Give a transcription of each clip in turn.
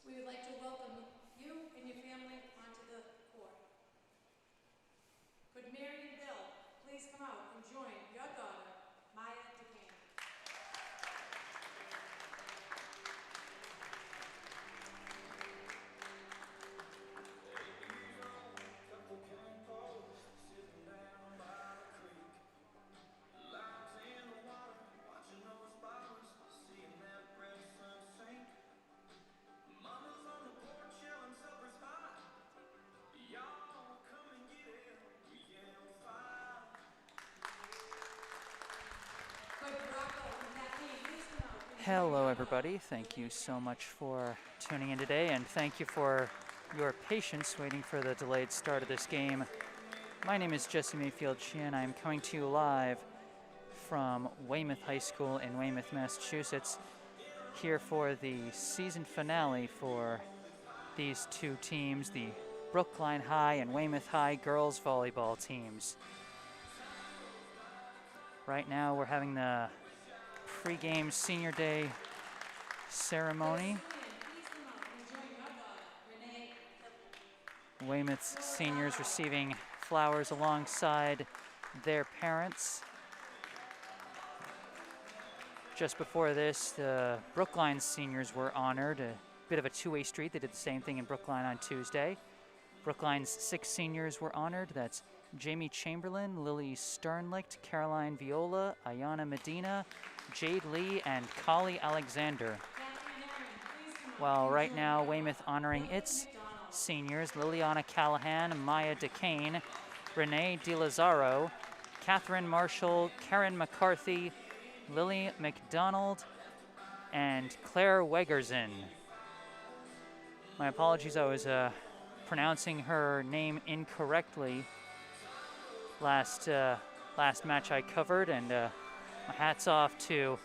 we would like to welcome you and your family onto the court. Could Mary and Bill please come out and join your daughter, Maya DeCane? Hello everybody, thank you so much for tuning in today, and thank you for your patience waiting for the delayed start of this game. My name is Jesse Mayfield-Sheehan. I am coming to you live from Weymouth High School in Weymouth, Massachusetts, here for the season finale for these two teams, the Brookline High and Weymouth High girls volleyball teams. Right now we're having the pre-game senior day ceremony. Weymouth's seniors receiving flowers alongside their parents. Just before this, the Brookline seniors were honored, a bit of a two-way street. They did the same thing in Brookline on Tuesday. Brookline's 6 seniors were honored. That's Jamie Chamberlain, Lily Sternlicht, Caroline Viola, Ayana Medina, Jade Lee, and Kali Alexander. While right now, Weymouth honoring its seniors, Liliana Callahan, Maya DeCane, Renee DiLazzaro, Catherine Marshall, Karen McCarthy, Lily McDonald, and Claire Wegerson. My apologies, I was pronouncing her name incorrectly last match I covered, and my hat's off to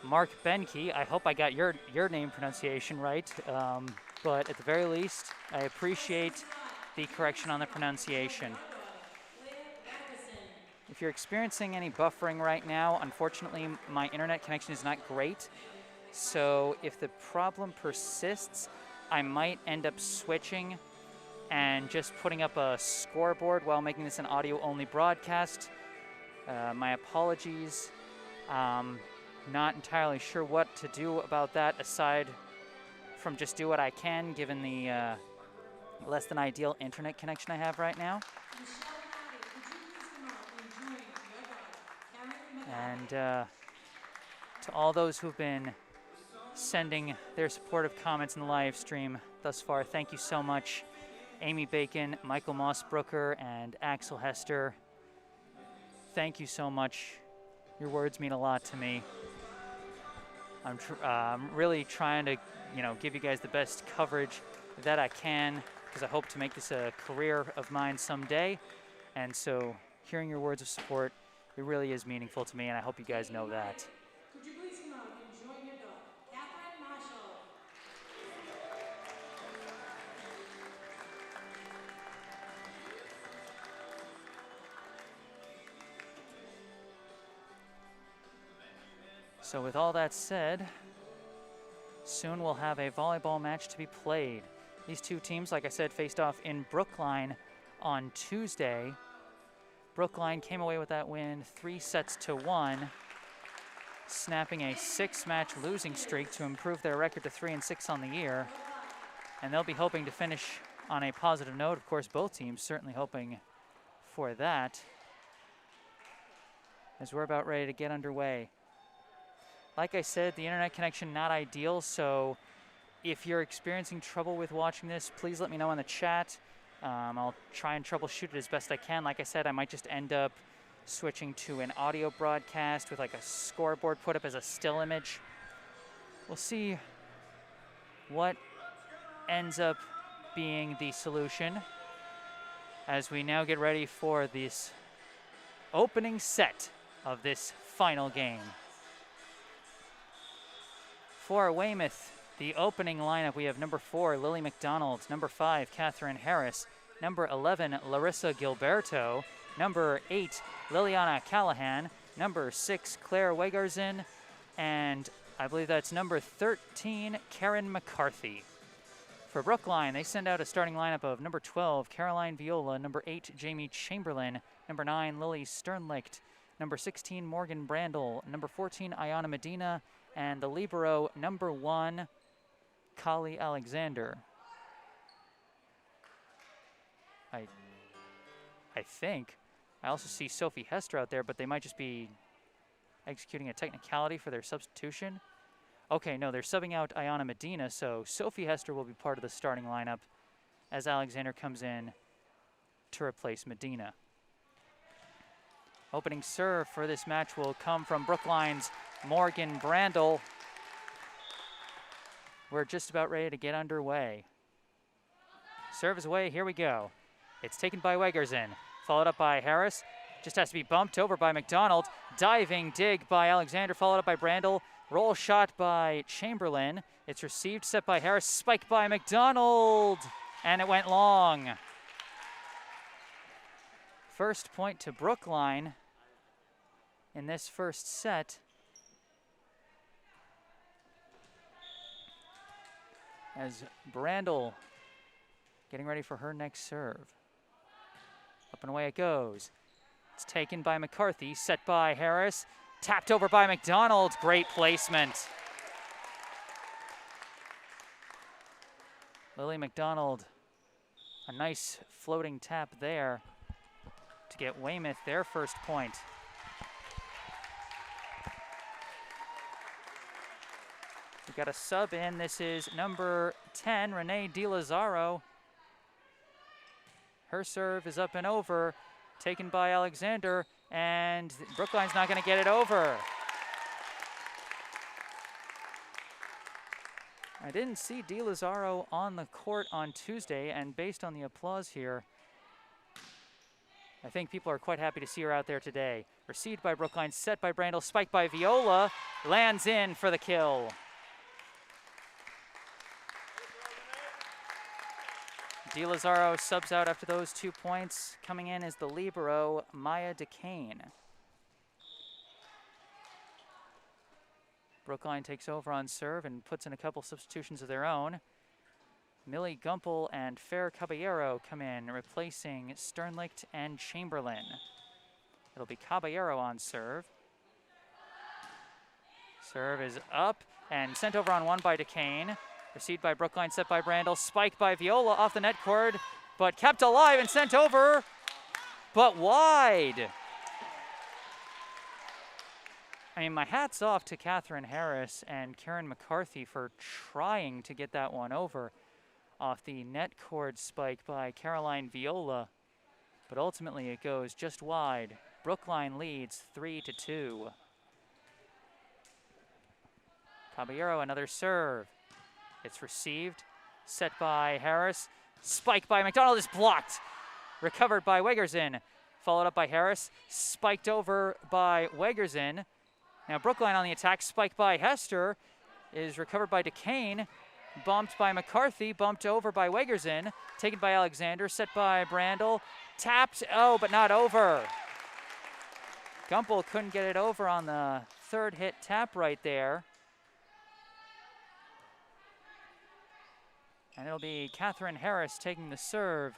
Mark Benke. I hope I got your name pronunciation right, but at the very least, I appreciate the correction on the pronunciation. If you're experiencing any buffering right now, unfortunately, my internet connection is not great, so if the problem persists, I might end up switching and just putting up a scoreboard while making this an audio-only broadcast. My apologies. Not entirely sure what to do about that aside from just do what I can given the less than ideal internet connection I have right now. And to all those who've been sending their supportive comments in the live stream thus far, thank you so much. Amy Bacon, Michael Mossbrooker, and Axel Hester. Thank you so much. Your words mean a lot to me. I'm really trying to, give you guys the best coverage that I can, because I hope to make this a career of mine someday. And so hearing your words of support, it really is meaningful to me, and I hope you guys know that. Could you please come out and join your daughter, Catherine Marshall? So with all that said, soon we'll have a volleyball match to be played. These two teams, like I said, faced off in Brookline on Tuesday. Brookline came away with that win 3-1, snapping a 6-match losing streak to improve their record to 3-6 on the year. And they'll be hoping to finish on a positive note. Of course, both teams certainly hoping for that, as we're about ready to get underway. Like I said, the internet connection not ideal, so if you're experiencing trouble with watching this, please let me know in the chat. I'll try and troubleshoot it as best I can. Like I said, I might just end up switching to an audio broadcast with like a scoreboard put up as a still image. We'll see what ends up being the solution as we now get ready for this opening set of this final game. For Weymouth, the opening lineup, we have number 4, Lily McDonald, number 5, Catherine Harris, number 11, Larissa Gilberto, number 8, Liliana Callahan, number 6, Claire Wegerson, and I believe that's number 13, Karen McCarthy. For Brookline, they send out a starting lineup of number 12, Caroline Viola, number 8, Jamie Chamberlain, number 9, Lily Sternlicht, number 16, Morgan Brandel, number 14, Ayana Medina, and the libero, number 1, Kali Alexander. I think. I also see Sophie Hester out there, but they might just be executing a technicality for their substitution. Okay, no, they're subbing out Ayana Medina, so Sophie Hester will be part of the starting lineup as Alexander comes in to replace Medina. Opening serve for this match will come from Brookline's Morgan Brandel. We're just about ready to get underway. Serve is away, here we go. It's taken by Wegersen, followed up by Harris. Just has to be bumped over by McDonald. Diving dig by Alexander, followed up by Brandel. Roll shot by Chamberlain. It's received, set by Harris, spiked by McDonald, and it went long. First point to Brookline in this first set. As Brandel getting ready for her next serve. Up and away it goes. It's taken by McCarthy, set by Harris, tapped over by McDonald. Great placement. Lily McDonald, a nice floating tap there to get Weymouth their first point. We've got a sub in. This is number 10, Renee Di Lazzaro. Her serve is up and over, taken by Alexander, and Brookline's not going to get it over. I didn't see Di Lazzaro on the court on Tuesday, and based on the applause here, I think people are quite happy to see her out there today. Received by Brookline, set by Brandel, spiked by Viola, lands in for the kill. Di Lazzaro subs out after those 2 points. Coming in is the libero, Maya DeCane. Brookline takes over on serve and puts in a couple substitutions of their own. Millie Gumpel and Fair Caballero come in, replacing Sternlicht and Chamberlain. It'll be Caballero on serve. Serve is up and sent over on one by DeCane. Received by Brookline, set by Brandel, spiked by Viola off the net cord, but kept alive and sent over, but wide. I mean, my hat's off to Catherine Harris and Karen McCarthy for trying to get that one over off the net cord spike by Caroline Viola, but ultimately it goes just wide. Brookline leads 3-2. Caballero, another serve. It's received, set by Harris, spiked by McDonald, is blocked. Recovered by Wegersen, followed up by Harris, spiked over by Wegersen. Now Brookline on the attack, spiked by Hester, is recovered by DeCane, bumped by McCarthy, bumped over by Wegersen, taken by Alexander, set by Brandel, tapped, oh, but not over. Gumpel couldn't get it over on the third hit tap right there. And it'll be Catherine Harris taking the serve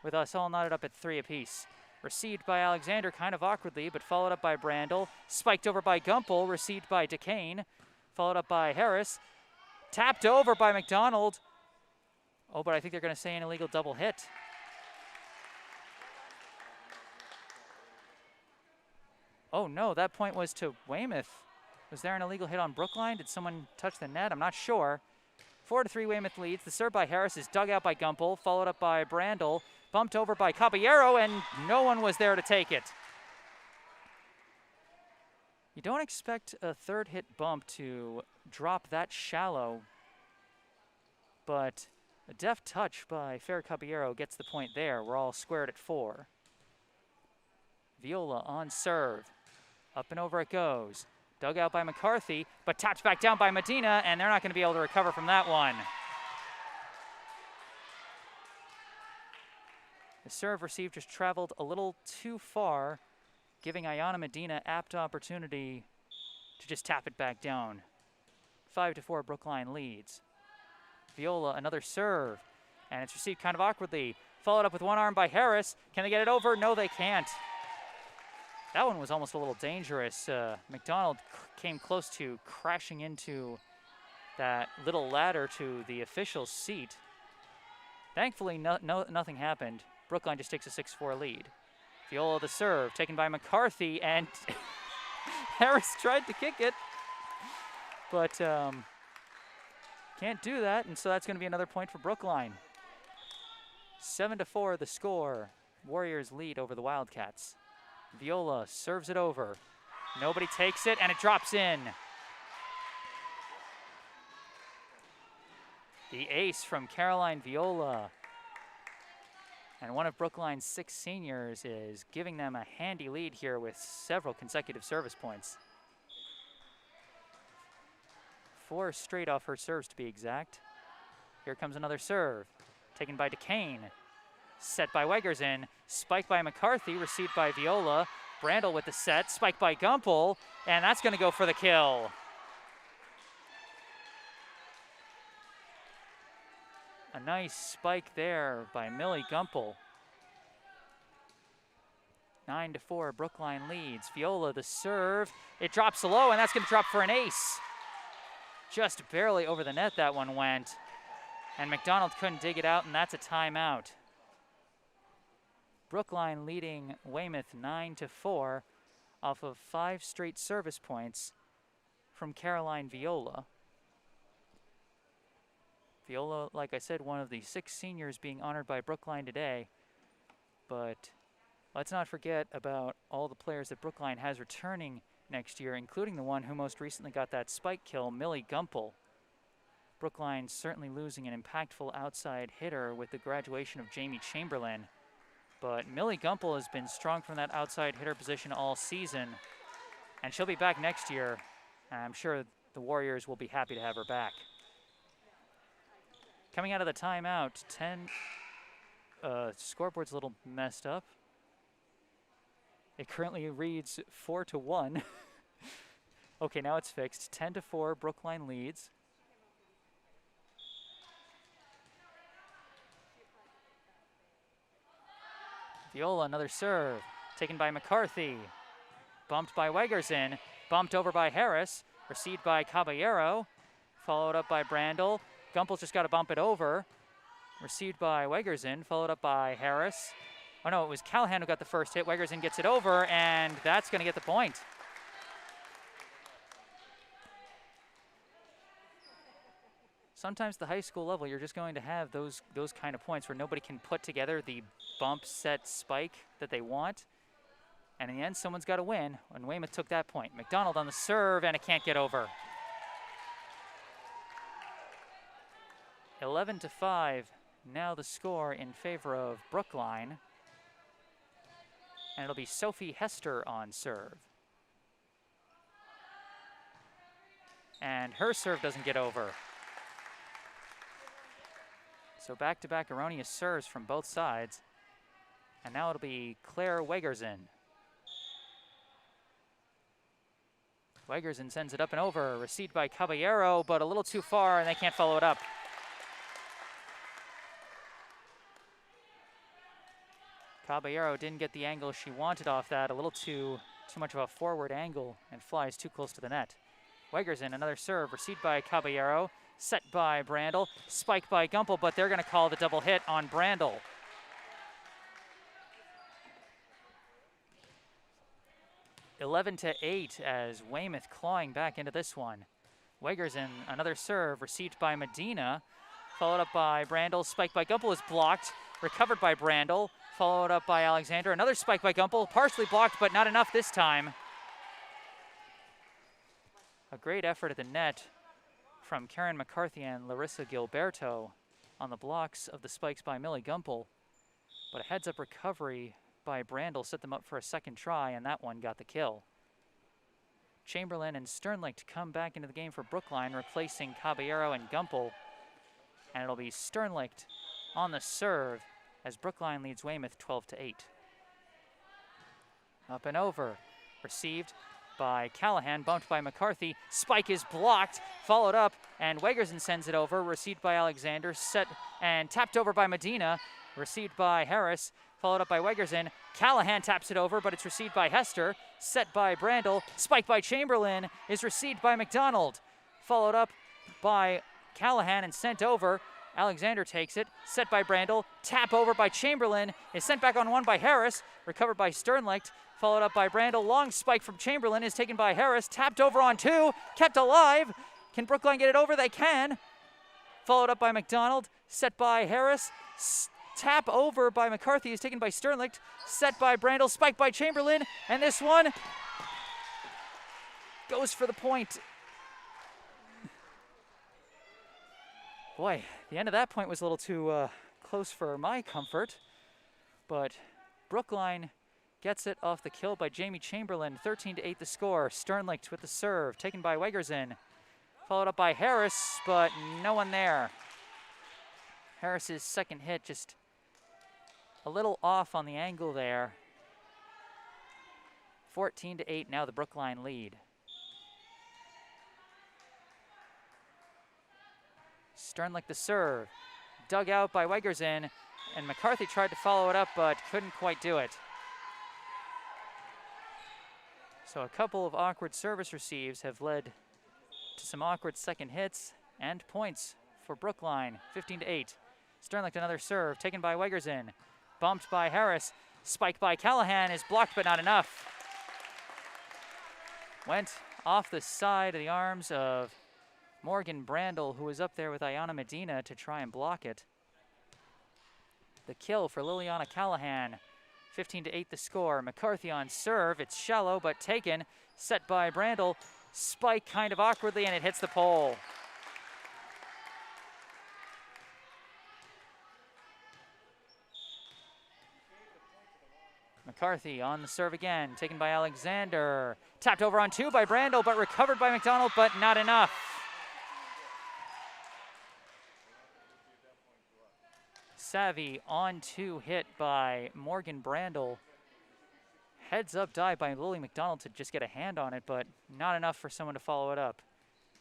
with us all knotted up at 3 apiece. Received by Alexander kind of awkwardly, but followed up by Brandel. Spiked over by Gumpel, received by DeCane. Followed up by Harris. Tapped over by McDonald. Oh, but I think they're going to say an illegal double hit. Oh no, that point was to Weymouth. Was there an illegal hit on Brookline? Did someone touch the net? I'm not sure. 4-3 Weymouth leads. The serve by Harris is dug out by Gumpel, followed up by Brandel, bumped over by Caballero, and no one was there to take it. You don't expect a third hit bump to drop that shallow, but a deft touch by Fair Caballero gets the point there. We're all squared at 4. Viola on serve. Up and over it goes. Dug out by McCarthy, but tapped back down by Medina, and they're not going to be able to recover from that one. The serve received just traveled a little too far, giving Ayana Medina apt opportunity to just tap it back down. 5-4 Brookline leads. Viola, another serve. And it's received kind of awkwardly. Followed up with one arm by Harris. Can they get it over? No, they can't. That one was almost a little dangerous. McDonald came close to crashing into that little ladder to the official's seat. Thankfully, nothing happened. Brookline just takes a 6-4 lead. Viola the serve, taken by McCarthy, and Harris tried to kick it, but can't do that, and so that's going to be another point for Brookline. 7-4 the score. Warriors lead over the Wildcats. Viola serves it over. Nobody takes it, and it drops in. The ace from Caroline Viola. And one of Brookline's 6 seniors is giving them a handy lead here with several consecutive service points. 4 straight off her serves, to be exact. Here comes another serve, taken by DeCane. Set by Wegersen, spiked by McCarthy, received by Viola. Brandel with the set, spiked by Gumpel, and that's going to go for the kill. A nice spike there by Millie Gumpel. 9-4, Brookline leads. Viola the serve. It drops low, and that's going to drop for an ace. Just barely over the net that one went. And McDonald couldn't dig it out, and that's a timeout. Brookline leading Weymouth 9-4 off of 5 straight service points from Caroline Viola. Viola, like I said, one of the 6 seniors being honored by Brookline today. But let's not forget about all the players that Brookline has returning next year, including the one who most recently got that spike kill, Millie Gumpel. Brookline certainly losing an impactful outside hitter with the graduation of Jamie Chamberlain. But Millie Gumpel has been strong from that outside hitter position all season. And she'll be back next year. And I'm sure the Warriors will be happy to have her back. Coming out of the timeout, scoreboard's a little messed up. It currently reads 4-1. Okay, now it's fixed. 10-4, Brookline leads. Viola, another serve, taken by McCarthy. Bumped by Wegersen, bumped over by Harris, received by Caballero, followed up by Brandel. Gumpel's just got to bump it over. Received by Wegersen, followed up by Harris. Oh no, it was Callahan who got the first hit. Wegersen gets it over, and that's going to get the point. Sometimes the high school level, you're just going to have those kind of points where nobody can put together the bump, set, spike that they want. And in the end, someone's got to win, and Weymouth took that point. McDonald on the serve, and it can't get over. 11-5, now the score in favor of Brookline. And it'll be Sophie Hester on serve. And her serve doesn't get over. So back-to-back erroneous serves from both sides. And now it'll be Claire Wegersen. Wegersen sends it up and over, received by Caballero, but a little too far, and they can't follow it up. Caballero didn't get the angle she wanted off that, a little too much of a forward angle, and flies too close to the net. Wegersen, another serve, received by Caballero, set by Brandel, spiked by Gumpel, but they're going to call the double hit on Brandel. (11-8) as Weymouth clawing back into this one. Wegersen, another serve, received by Medina, followed up by Brandel, spiked by Gumpel is blocked, recovered by Brandel, followed up by Alexander. Another spike by Gumpel, partially blocked, but not enough this time. A great effort at the net from Karen McCarthy and Larissa Gilberto on the blocks of the spikes by Millie Gumpel. But a heads-up recovery by Brandel set them up for a second try, and that one got the kill. Chamberlain and Sternlicht come back into the game for Brookline, replacing Caballero and Gumpel. And it'll be Sternlicht on the serve as Brookline leads Weymouth 12-8. Up and over, received by Callahan, bumped by McCarthy. Spike is blocked, followed up, and Wegerson sends it over. Received by Alexander, set and tapped over by Medina. Received by Harris, followed up by Wegerson. Callahan taps it over, but it's received by Hester. Set by Brandel. Spike by Chamberlain is received by McDonald. Followed up by Callahan and sent over. Alexander takes it. Set by Brandel. Tap over by Chamberlain. Is sent back on one by Harris. Recovered by Sternlicht. Followed up by Brandel. Long spike from Chamberlain is taken by Harris. Tapped over on two. Kept alive. Can Brookline get it over? They can. Followed up by McDonald. Set by Harris. Tap over by McCarthy is taken by Sternlicht. Set by Brandel. Spike by Chamberlain. And this one goes for the point. Boy, the end of that point was a little too close for my comfort. But Brookline gets it off the kill by Jamie Chamberlain. 13-8 the score. Sternlicht with the serve, taken by Wegerson. Followed up by Harris, but no one there. Harris's second hit just a little off on the angle there. 14-8 now the Brookline lead. Sternlicht the serve, dug out by Wegerson, and McCarthy tried to follow it up but couldn't quite do it. So a couple of awkward service receives have led to some awkward second hits and points for Brookline. 15-8. Sternlicht another serve, taken by Wegerson, bumped by Harris, spiked by Callahan, is blocked but not enough. Went off the side of the arms of Morgan Brandel, who was up there with Ayana Medina to try and block it. The kill for Liliana Callahan. 15-8 the score. McCarthy on serve. It's shallow but taken. Set by Brandel. Spike kind of awkwardly and it hits the pole. McCarthy on the serve again. Taken by Alexander. Tapped over on two by Brandel but recovered by McDonald but not enough. Savvy on two hit by Morgan Brandel. Heads up dive by Lily McDonald to just get a hand on it, but not enough for someone to follow it up.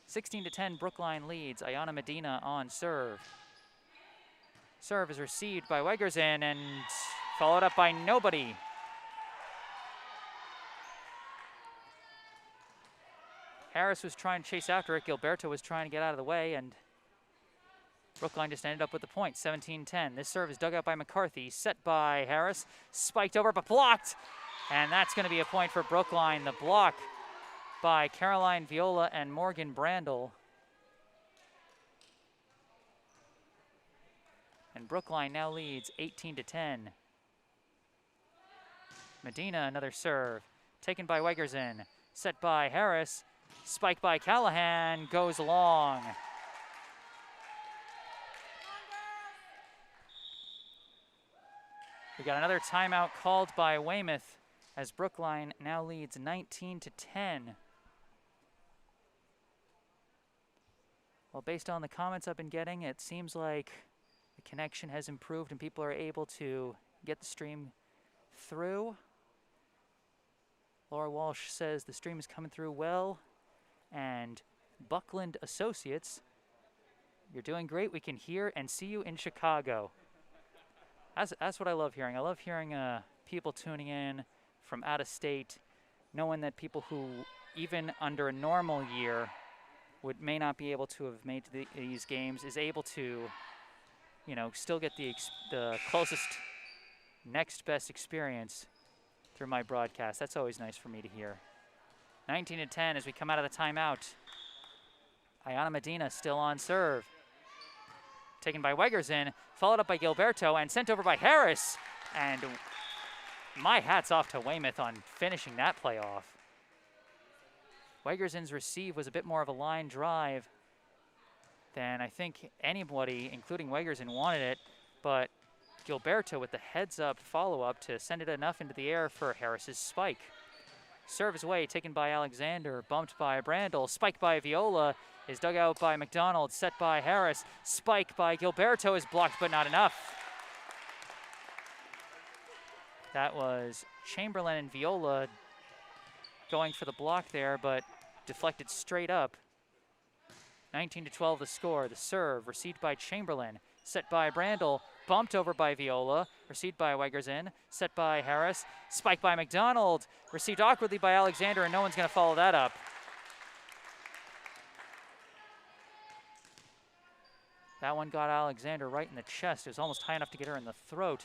16-10 Brookline leads. Ayana Medina on serve. Serve is received by Wegerson and followed up by nobody. Harris was trying to chase after it. Gilberto was trying to get out of the way, and Brookline just ended up with the point, 17-10. This serve is dug out by McCarthy, set by Harris, spiked over but blocked. And that's going to be a point for Brookline. The block by Caroline Viola and Morgan Brandel. And Brookline now leads 18-10. Medina, another serve, taken by Wegerson, set by Harris, spiked by Callahan, goes long. We got another timeout called by Weymouth as Brookline now leads 19-10. Well, based on the comments I've been getting, it seems like the connection has improved and people are able to get the stream through. Laura Walsh says the stream is coming through well. And Buckland Associates, you're doing great. We can hear and see you in Chicago. That's what I love hearing. I love hearing people tuning in from out of state, knowing that people who, even under a normal year, may not be able to have made these games, is able to, still get the closest, next best experience through my broadcast. That's always nice for me to hear. 19-10 as we come out of the timeout. Ayana Medina still on serve. Taken by Wegerson, followed up by Gilberto, and sent over by Harris. And my hat's off to Weymouth on finishing that play off. Wegerson's receive was a bit more of a line drive than I think anybody, including Wegerson, wanted it. But Gilberto with the heads-up follow-up to send it enough into the air for Harris's spike. Serve is away, taken by Alexander, bumped by Brandel, spiked by Viola, is dug out by McDonald, set by Harris, spike by Gilberto is blocked but not enough. That was Chamberlain and Viola going for the block there, but deflected straight up. 19-12 the score. The serve received by Chamberlain, set by Brandel, bumped over by Viola, received by Wegersen, set by Harris, spiked by McDonald, received awkwardly by Alexander, and no one's going to follow that up. That one got Alexander right in the chest. It was almost high enough to get her in the throat.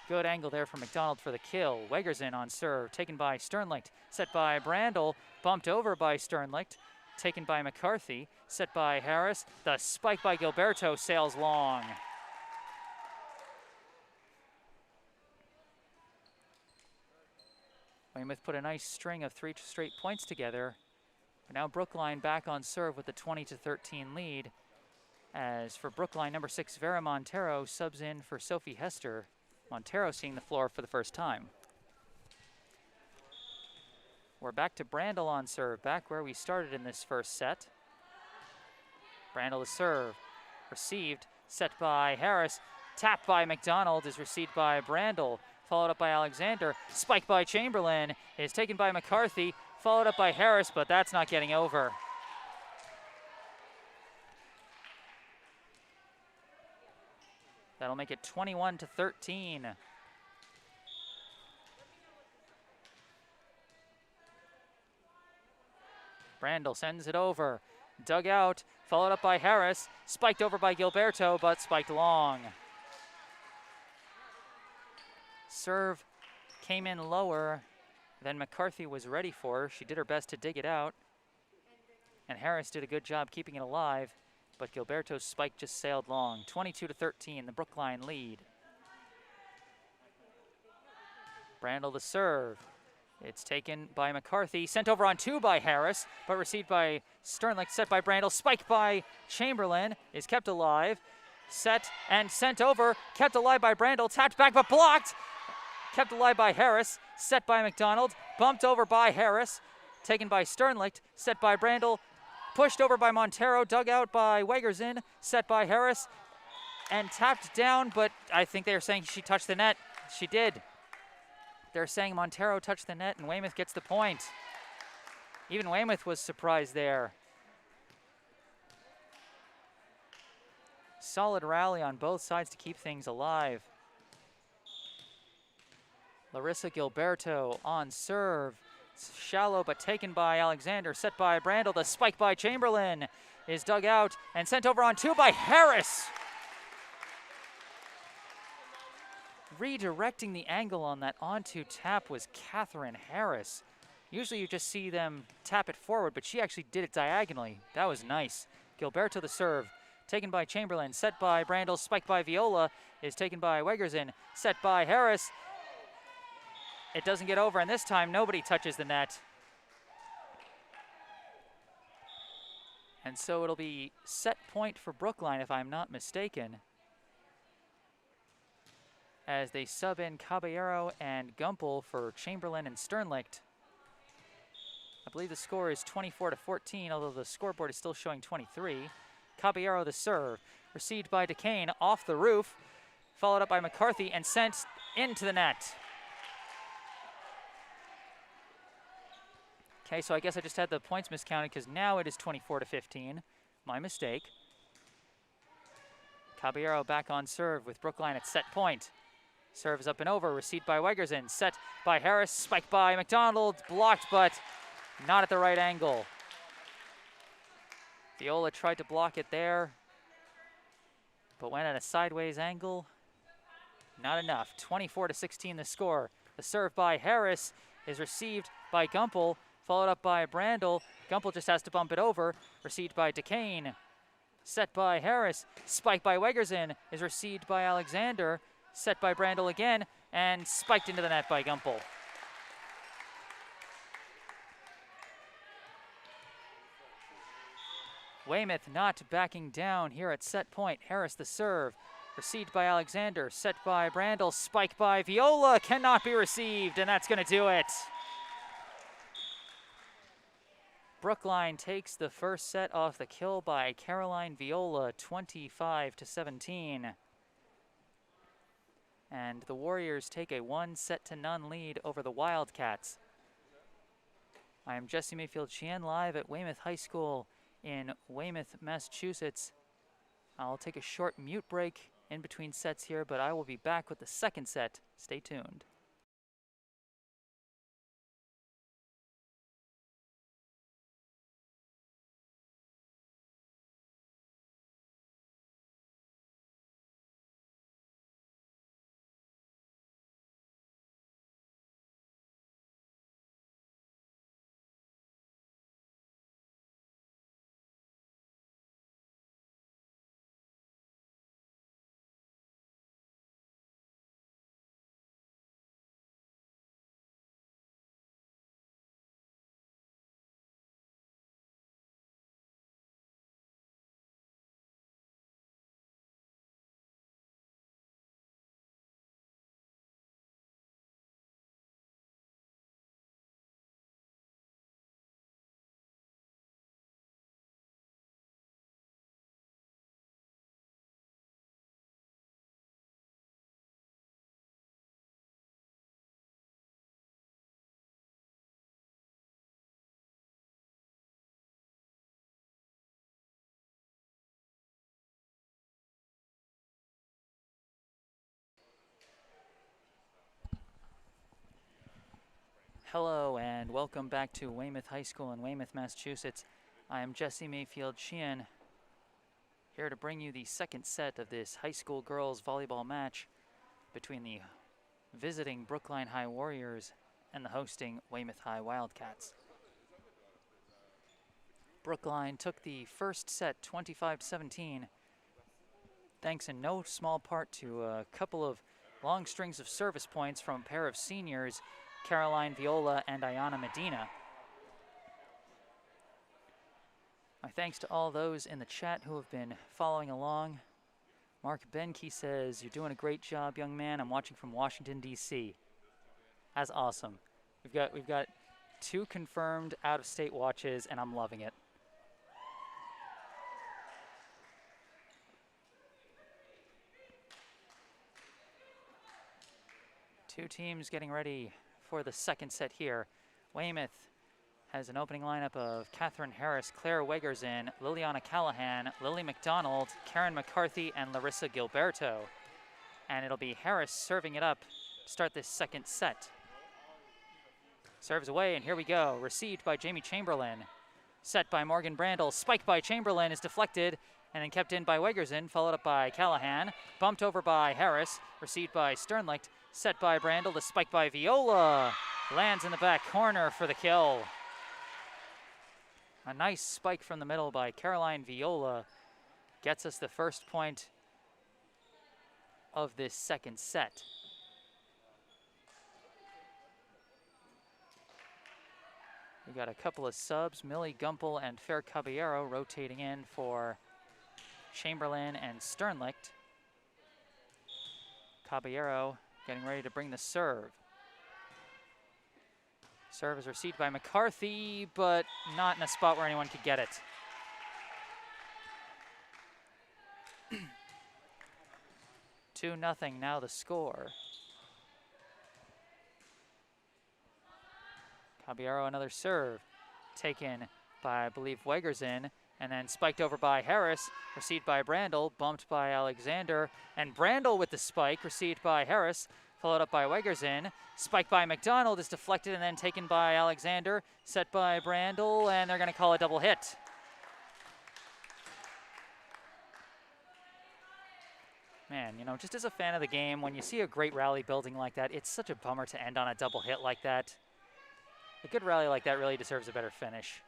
Good angle there from McDonald for the kill. Wegersen on serve, taken by Sternlicht, set by Brandel, bumped over by Sternlicht, taken by McCarthy, set by Harris. The spike by Gilberto sails long. Weymouth put a nice string of 3 straight points together. But now Brookline back on serve with the 20-13 lead. As for Brookline, number 6, Vera Montero subs in for Sophie Hester. Montero seeing the floor for the first time. We're back to Brandel on serve, back where we started in this first set. Brandel to serve, received, set by Harris, tapped by McDonald, is received by Brandel, followed up by Alexander, spiked by Chamberlain, is taken by McCarthy, followed up by Harris, but that's not getting over. That'll make it 21-13. Brandel sends it over. Dug out, followed up by Harris. Spiked over by Gilberto, but spiked long. Serve came in lower than McCarthy was ready for. She did her best to dig it out. And Harris did a good job keeping it alive. But Gilberto's spike just sailed long. 22-13, the Brookline lead. Brandel to serve. It's taken by McCarthy, sent over on 2 by Harris, but received by Sternlicht, set by Brandel, spiked by Chamberlain, is kept alive, set and sent over, kept alive by Brandel, tapped back but blocked, kept alive by Harris, set by McDonald, bumped over by Harris, taken by Sternlicht, set by Brandel, pushed over by Montero, dug out by Wegersen, set by Harris, and tapped down, but I think they are saying she touched the net. She did. They're saying Montero touched the net and Weymouth gets the point. Even Weymouth was surprised there. Solid rally on both sides to keep things alive. Larissa Gilberto on serve. It's shallow but taken by Alexander, set by Brandel. The spike by Chamberlain is dug out and sent over on 2 by Harris. Redirecting the angle on that on-2 tap was Catherine Harris. Usually you just see them tap it forward, but she actually did it diagonally. That was nice. Gilberto the serve, taken by Chamberlain, set by Brandel, spiked by Viola, is taken by Wegersen, set by Harris. It doesn't get over, and this time nobody touches the net. And so it'll be set point for Brookline, if I'm not mistaken, as they sub in Caballero and Gumpel for Chamberlain and Sternlicht. I believe the score is 24-14, although the scoreboard is still showing 23. Caballero the serve, received by DeCane off the roof, followed up by McCarthy and sent into the net. Okay, so I guess I just had the points miscounted because now it is 24-15. My mistake. Caballero back on serve with Brookline at set point. Serve is up and over, received by Wegersen, set by Harris, spiked by McDonald, blocked but not at the right angle. Viola tried to block it there, but went at a sideways angle. Not enough. 24-16 the score. The serve by Harris is received by Gumpel, followed up by Brandel. Gumpel just has to bump it over, received by DeCane. Set by Harris, spiked by Wegersen, is received by Alexander, set by Brandel again, and spiked into the net by Gumpel. Weymouth not backing down here at set point. Harris the serve, received by Alexander, set by Brandel, spiked by Viola, cannot be received, and that's going to do it. Brookline takes the first set off the kill by Caroline Viola, 25-17. And the Warriors take a 1-0 lead over the Wildcats. I am Jesse Mayfield-Sheehan, live at Weymouth High School in Weymouth, Massachusetts. I'll take a short mute break in between sets here, but I will be back with the second set. Stay tuned. Hello and welcome back to Weymouth High School in Weymouth, Massachusetts. I am Jesse Mayfield-Sheehan, here to bring you the second set of this high school girls volleyball match between the visiting Brookline High Warriors and the hosting Weymouth High Wildcats. Brookline took the first set 25-17, thanks in no small part to a couple of long strings of service points from a pair of seniors, Caroline Viola and Ayana Medina. My thanks to all those in the chat who have been following along. Mark Benke says, "You're doing a great job, young man. I'm watching from Washington, D.C." That's awesome. We've got 2 confirmed out-of-state watches, and I'm loving it. Two teams getting ready for the second set here. Weymouth has an opening lineup of Catherine Harris, Claire Wegerson, Liliana Callahan, Lily McDonald, Karen McCarthy, and Larissa Gilberto. And it'll be Harris serving it up to start this second set. Serves away, and here we go. Received by Jamie Chamberlain. Set by Morgan Brandel. Spike by Chamberlain is deflected and then kept in by Wegerson, followed up by Callahan. Bumped over by Harris. Received by Sternlicht. Set by Brandel, the spike by Viola. Lands in the back corner for the kill. A nice spike from the middle by Caroline Viola gets us the first point of this second set. We got a couple of subs, Millie Gumpel and Fair Caballero rotating in for Chamberlain and Sternlicht. Caballero getting ready to bring the serve. Serve is received by McCarthy, but not in a spot where anyone could get it. Two nothing now the score. Caballero another serve, taken by, I believe, Wegerson, and then spiked over by Harris, received by Brandel, bumped by Alexander, and Brandel with the spike, received by Harris, followed up by Wegerson. Spike by McDonald is deflected and then taken by Alexander, set by Brandel, and they're going to call a double hit. Man, you know, just as a fan of the game, when you see a great rally building like that, it's such a bummer to end on a double hit like that. A good rally like that really deserves a better finish.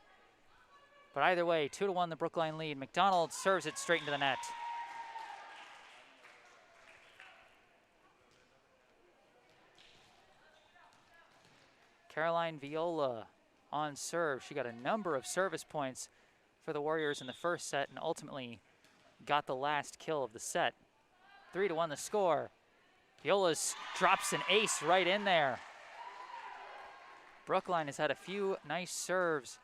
But either way, 2-1 the Brookline lead. McDonald serves it straight into the net. Caroline Viola on serve. She got a number of service points for the Warriors in the first set and ultimately got the last kill of the set. 3-1 the score. Viola drops an ace right in there. Brookline has had a few nice serves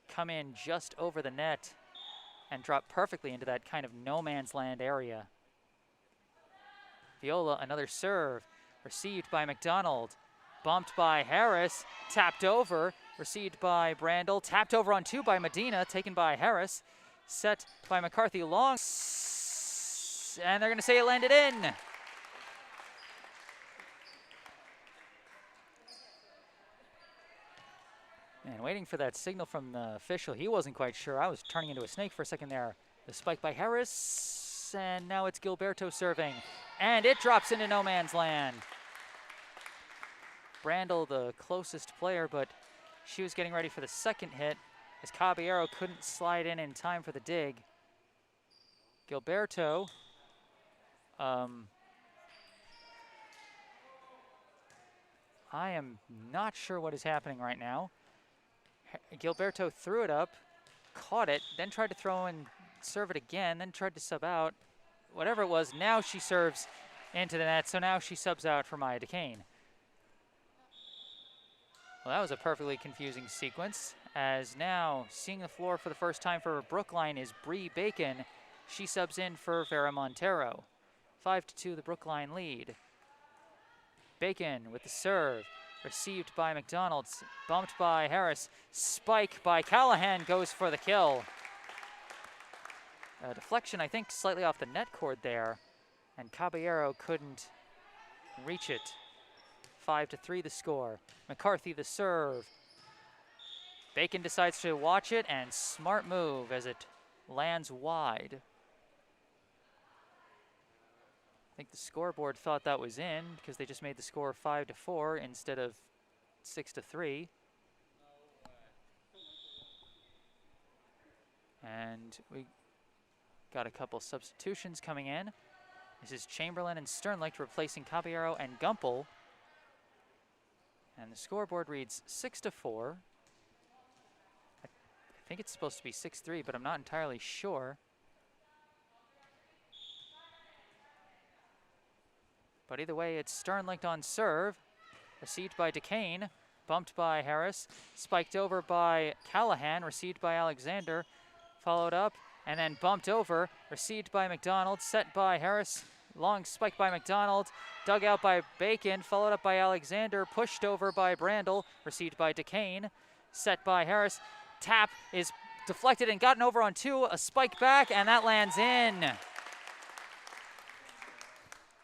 come in just over the net and drop perfectly into that kind of no man's land area. Viola, another serve, received by McDonald. bumped by Harris, tapped over, received by Brandel, tapped over on 2 by Medina, taken by Harris, set by McCarthy, long, and they're going to say it landed in. And waiting for that signal from the official, he wasn't quite sure. I was turning into a snake for a second there. The spike by Harris, and now it's Gilberto serving, and it drops into no man's land. Brandel, the closest player, but she was getting ready for the second hit as Caballero couldn't slide in time for the dig. Gilberto, I am not sure what is happening right now. Gilberto threw it up, caught it, then tried to throw and serve it again, then tried to sub out. Whatever it was, now she serves into the net, so now she subs out for Maya DeCane. Well, that was a perfectly confusing sequence, as now seeing the floor for the first time for Brookline is Bree Bacon. She subs in for Vera Montero. 5-2 the Brookline lead. Bacon with the serve, received by McDonald, bumped by Harris, spike by Callahan, goes for the kill. A deflection, I think, slightly off the net cord there, and Caballero couldn't reach it. 5-3 the score. McCarthy the serve. Bacon decides to watch it, and smart move as it lands wide. I think the scoreboard thought that was in because they just made the score 5-4 instead of 6-3. And we got a couple substitutions coming in. This is Chamberlain and Sternlicht replacing Caballero and Gumpel. And the scoreboard reads 6-4. I think it's supposed to be 6-3, but I'm not entirely sure. But either way, it's Sternlicht on serve. Received by DeCane, bumped by Harris, spiked over by Callahan, received by Alexander, followed up, and then bumped over, received by McDonald, set by Harris, long spike by McDonald, dug out by Bacon, followed up by Alexander, pushed over by Brandel, received by DeCane, set by Harris, tap is deflected and gotten over on 2, a spike back, and that lands in.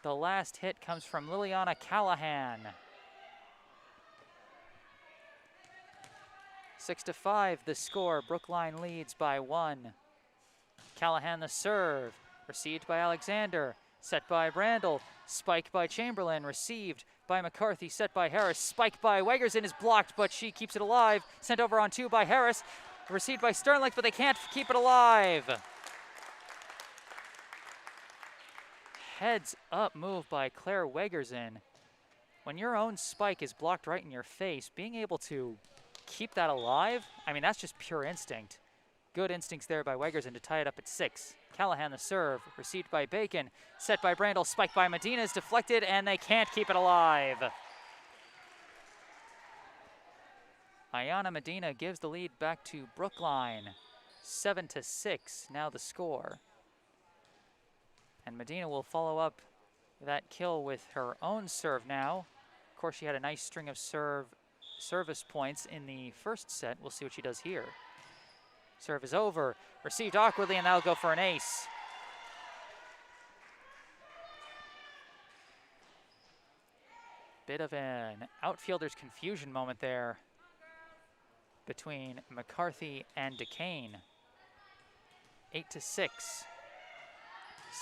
The last hit comes from Liliana Callahan. 6-5 the score. Brookline leads by 1. Callahan the serve. Received by Alexander. Set by Brandel. Spike by Chamberlain. Received by McCarthy. Set by Harris. Spike by Wegerson is blocked, but she keeps it alive. Sent over on 2 by Harris. Received by Sternlicht, but they can't keep it alive. Heads up move by Claire Wegerson. When your own spike is blocked right in your face, being able to keep that alive, I mean, that's just pure instinct. Good instincts there by Wegerson to tie it up at 6. Callahan the serve, received by Bacon, set by Brandel, spiked by Medina, is deflected, and they can't keep it alive. Ayana Medina gives the lead back to Brookline. 7-6, now the score. And Medina will follow up that kill with her own serve now. Of course, she had a nice string of service points in the first set. We'll see what she does here. Serve is over, received awkwardly, and that'll go for an ace. Bit of an outfielder's confusion moment there between McCarthy and DeCane. 8-6.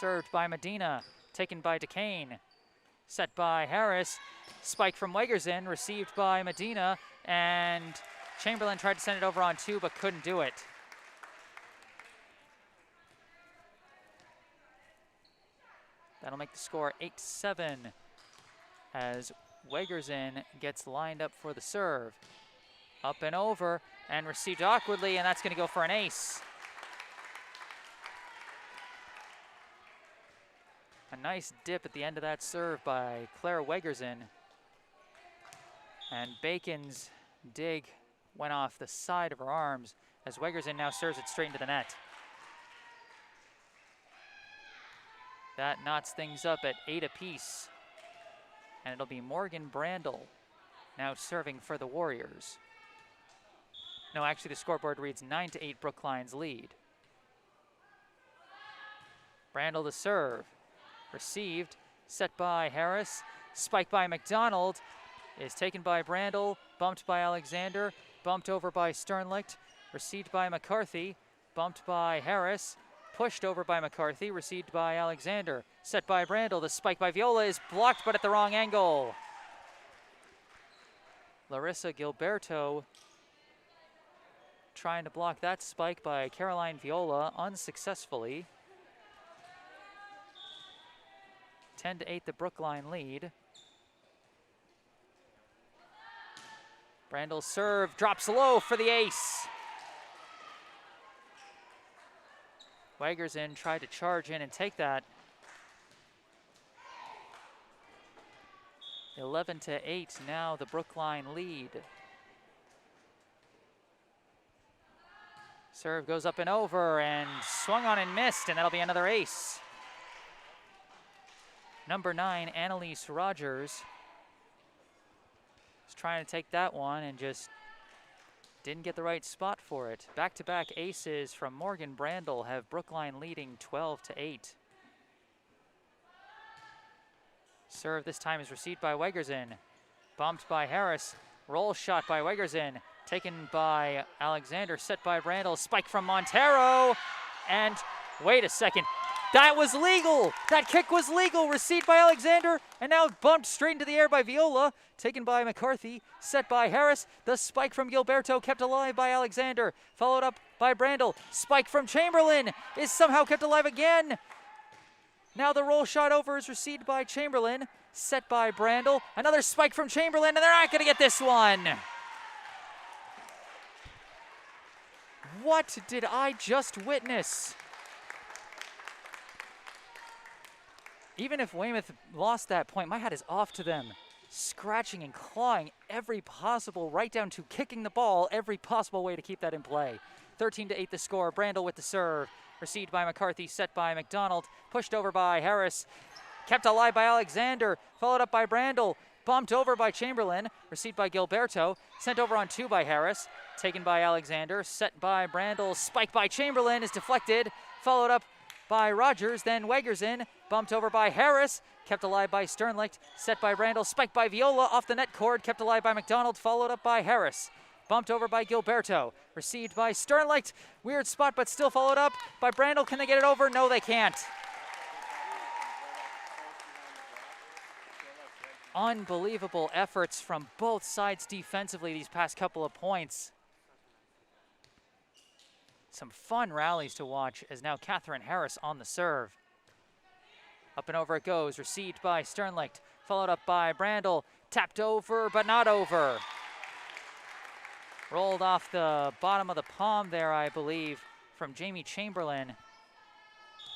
Served by Medina, taken by DeCane, set by Harris, spike from Wegerson, received by Medina, and Chamberlain tried to send it over on 2 but couldn't do it. That'll make the score 8-7 as Wegerson gets lined up for the serve. Up and over and received awkwardly, and that's going to go for an ace. A nice dip at the end of that serve by Claire Wegerson. And Bacon's dig went off the side of her arms as Wegerson now serves it straight into the net. That knots things up at 8 apiece. And it'll be Morgan Brandel now serving for the Warriors. No, actually the scoreboard reads 9-8 Brookline's lead. Brandel to serve. Received, set by Harris. Spike by McDonald. Is taken by Brandel, bumped by Alexander, bumped over by Sternlicht. Received by McCarthy, bumped by Harris. Pushed over by McCarthy, received by Alexander. Set by Brandel, the spike by Viola is blocked but at the wrong angle. Larissa Gilberto trying to block that spike by Caroline Viola unsuccessfully. 10-8 the Brookline lead. Brandel's serve drops low for the ace. Wagerson tried to charge in and take that. 11-8 now the Brookline lead. Serve goes up and over and swung on and missed, and that'll be another ace. Number 9, Annalise Rogers, is trying to take that one and just didn't get the right spot for it. Back-to-back aces from Morgan Brandel have Brookline leading 12-8. Serve this time is received by Wegerson. Bumped by Harris. Roll shot by Wegerson. Taken by Alexander, set by Brandel. Spike from Montero. And wait a second. That was legal. That kick was legal. Received by Alexander and now bumped straight into the air by Viola. Taken by McCarthy, set by Harris. The spike from Gilberto kept alive by Alexander. Followed up by Brandel. Spike from Chamberlain is somehow kept alive again. Now the roll shot over is received by Chamberlain. Set by Brandel. Another spike from Chamberlain, and they're not going to get this one. What did I just witness? Even if Weymouth lost that point, my hat is off to them. Scratching and clawing every possible, right down to kicking the ball, every possible way to keep that in play. 13-8 the score. Brandel with the serve. Received by McCarthy, set by McDonald. Pushed over by Harris. Kept alive by Alexander. Followed up by Brandel. Bumped over by Chamberlain. Received by Gilberto. Sent over on 2 by Harris. Taken by Alexander. Set by Brandel. Spike by Chamberlain is deflected. Followed up by Rogers, then Wegerson, bumped over by Harris, kept alive by Sternlicht, set by Brandel, spiked by Viola off the net cord, kept alive by McDonald, followed up by Harris, bumped over by Gilberto, received by Sternlicht, weird spot but still followed up by Brandel. Can they get it over? No, they can't. Unbelievable efforts from both sides defensively these past couple of points. Some fun rallies to watch as now Catherine Harris on the serve. Up and over it goes, received by Sternlicht, followed up by Brandel, tapped over but not over. Rolled off the bottom of the palm there, I believe, from Jamie Chamberlain.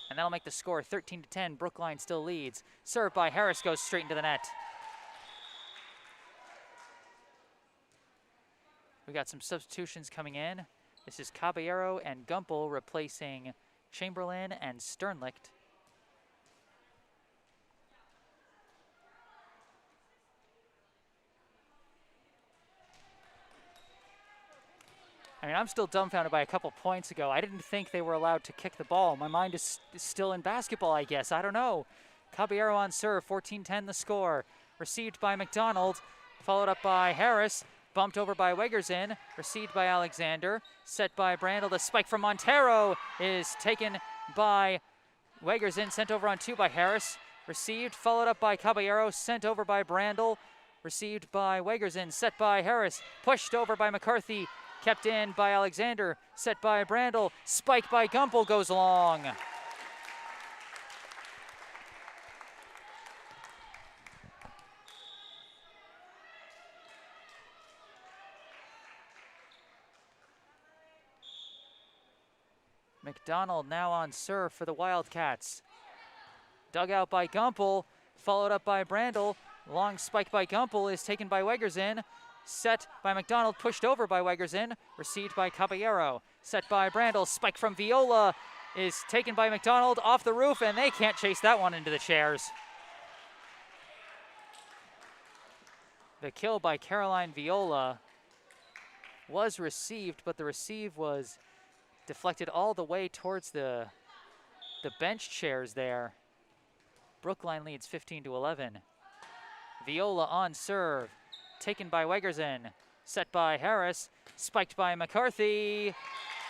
And that'll make the score 13-10, Brookline still leads. Serve by Harris goes straight into the net. We got some substitutions coming in. This is Caballero and Gumpel replacing Chamberlain and Sternlicht. I mean, I'm still dumbfounded by a couple points ago. I didn't think they were allowed to kick the ball. My mind is still in basketball, I guess. I don't know. Caballero on serve, 14-10 the score. Received by McDonald, followed up by Harris. Bumped over by Wegerson, received by Alexander, set by Brandel. The spike from Montero is taken by Wegerson, sent over on 2 by Harris. Received, followed up by Caballero, sent over by Brandel. Received by Wegerson, set by Harris. Pushed over by McCarthy, kept in by Alexander, set by Brandel. Spike by Gumpel goes long. McDonald now on serve for the Wildcats. Dug out by Gumpel, followed up by Brandel. Long spike by Gumpel is taken by Wegerson. Set by McDonald, pushed over by Wegerson. Received by Caballero. Set by Brandel. Spike from Viola is taken by McDonald off the roof, and they can't chase that one into the chairs. The kill by Caroline Viola was received, but the receive was deflected all the way towards the bench chairs there. Brookline leads 15-11. Viola on serve, taken by Wegersen, set by Harris, spiked by McCarthy.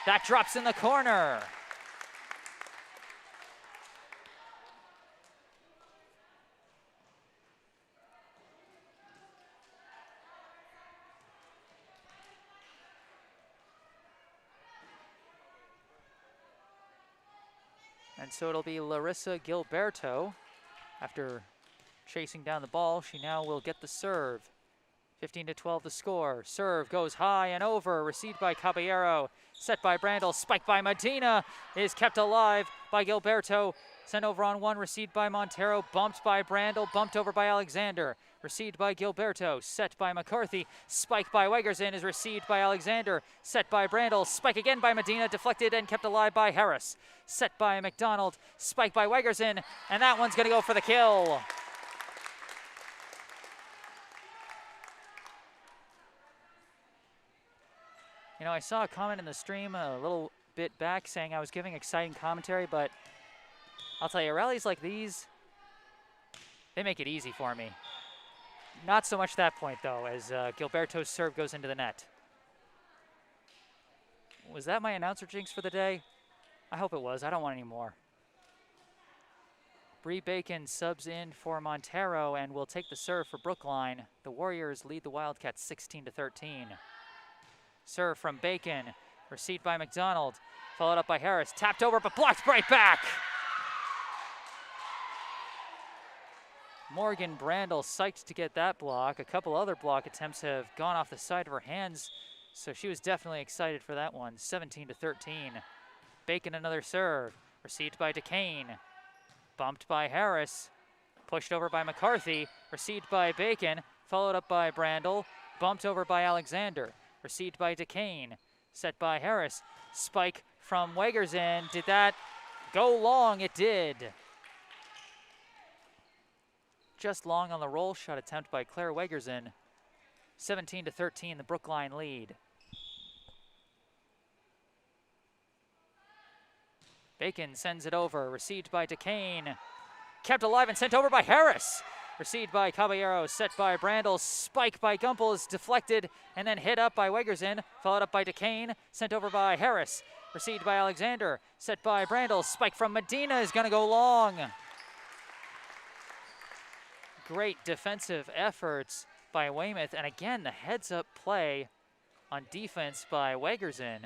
That drops in the corner. And so it'll be Larissa Gilberto. After chasing down the ball, she now will get the serve. 15-12 the score. Serve goes high and over, received by Caballero, set by Brandel, spiked by Medina, is kept alive by Gilberto, sent over on one, received by Montero, bumped by Brandel, bumped over by Alexander, received by Gilberto, set by McCarthy, spike by Wegersen is received by Alexander, set by Brandel, spike again by Medina, deflected and kept alive by Harris, set by McDonald, spike by Wegersen, and that one's gonna go for the kill. You know, I saw a comment in the stream a little bit back saying I was giving exciting commentary, but I'll tell you, rallies like these, they make it easy for me. Not so much that point, though, as Gilberto's serve goes into the net. Was that my announcer jinx for the day? I hope it was. I don't want any more. Bree Bacon subs in for Montero and will take the serve for Brookline. The Warriors lead the Wildcats 16-13. Serve from Bacon, received by McDonald, followed up by Harris, tapped over but blocked right back. Morgan Brandel psyched to get that block. A couple other block attempts have gone off the side of her hands, so she was definitely excited for that one. 17-13. Bacon another serve, received by DeCane, bumped by Harris, pushed over by McCarthy, received by Bacon, followed up by Brandel, bumped over by Alexander. Received by DeCane, set by Harris. Spike from Wegersen. Did that go long? It did. Just long on the roll shot attempt by Claire Wegersen. 17-13, the Brookline lead. Bacon sends it over, received by DeCane. Kept alive and sent over by Harris. Received by Caballero, set by Brandel, spike by Gumpel is deflected and then hit up by Wegersen, followed up by DeCane, sent over by Harris. Received by Alexander, set by Brandel, spike from Medina is gonna go long. Great defensive efforts by Weymouth, and again, the heads-up play on defense by Wegersen.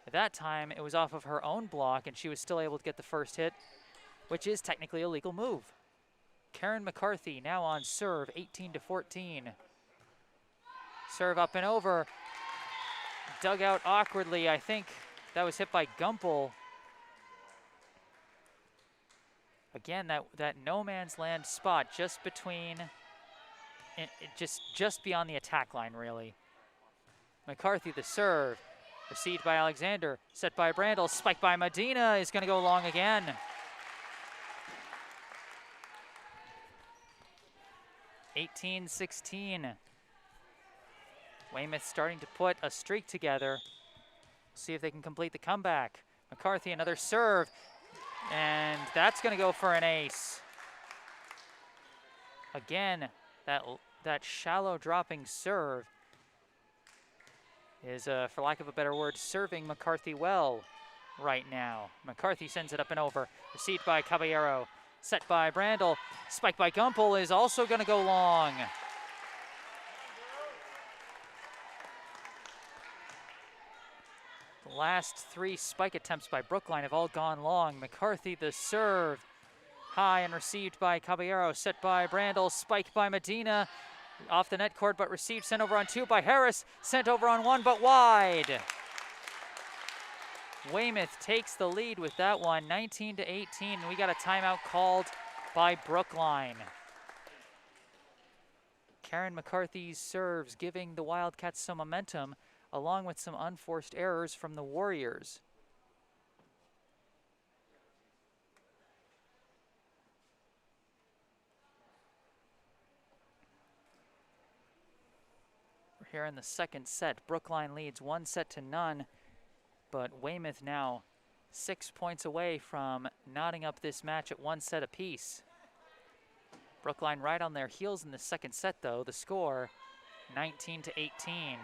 At that time, it was off of her own block, and she was still able to get the first hit, which is technically a legal move. Karen McCarthy now on serve, 18-14. Serve up and over. Dug out awkwardly. I think that was hit by Gumpel. Again, that no man's land spot just between, just beyond the attack line, really. McCarthy the serve, received by Alexander, set by Brandel, spiked by Medina is gonna go long again. 18-16. Weymouth starting to put a streak together. See if they can complete the comeback. McCarthy another serve, and that's gonna go for an ace. Again, that shallow dropping serve is, for lack of a better word, serving McCarthy well right now. McCarthy sends it up and over, received by Caballero, set by Brandel, spiked by Gumpel is also gonna go long. The last three spike attempts by Brookline have all gone long. McCarthy the serve, high and received by Caballero, set by Brandel, spiked by Medina, off the net cord but received, sent over on two by Harris, sent over on one but wide. Weymouth takes the lead with that one, 19-18. We got a timeout called by Brookline. Karen McCarthy's serves giving the Wildcats some momentum, along with some unforced errors from the Warriors. here in the second set. Brookline leads 1-0, but Weymouth now 6 points away from knotting up this match at 1 set apiece. Brookline right on their heels in the second set, though. The score, 19-18.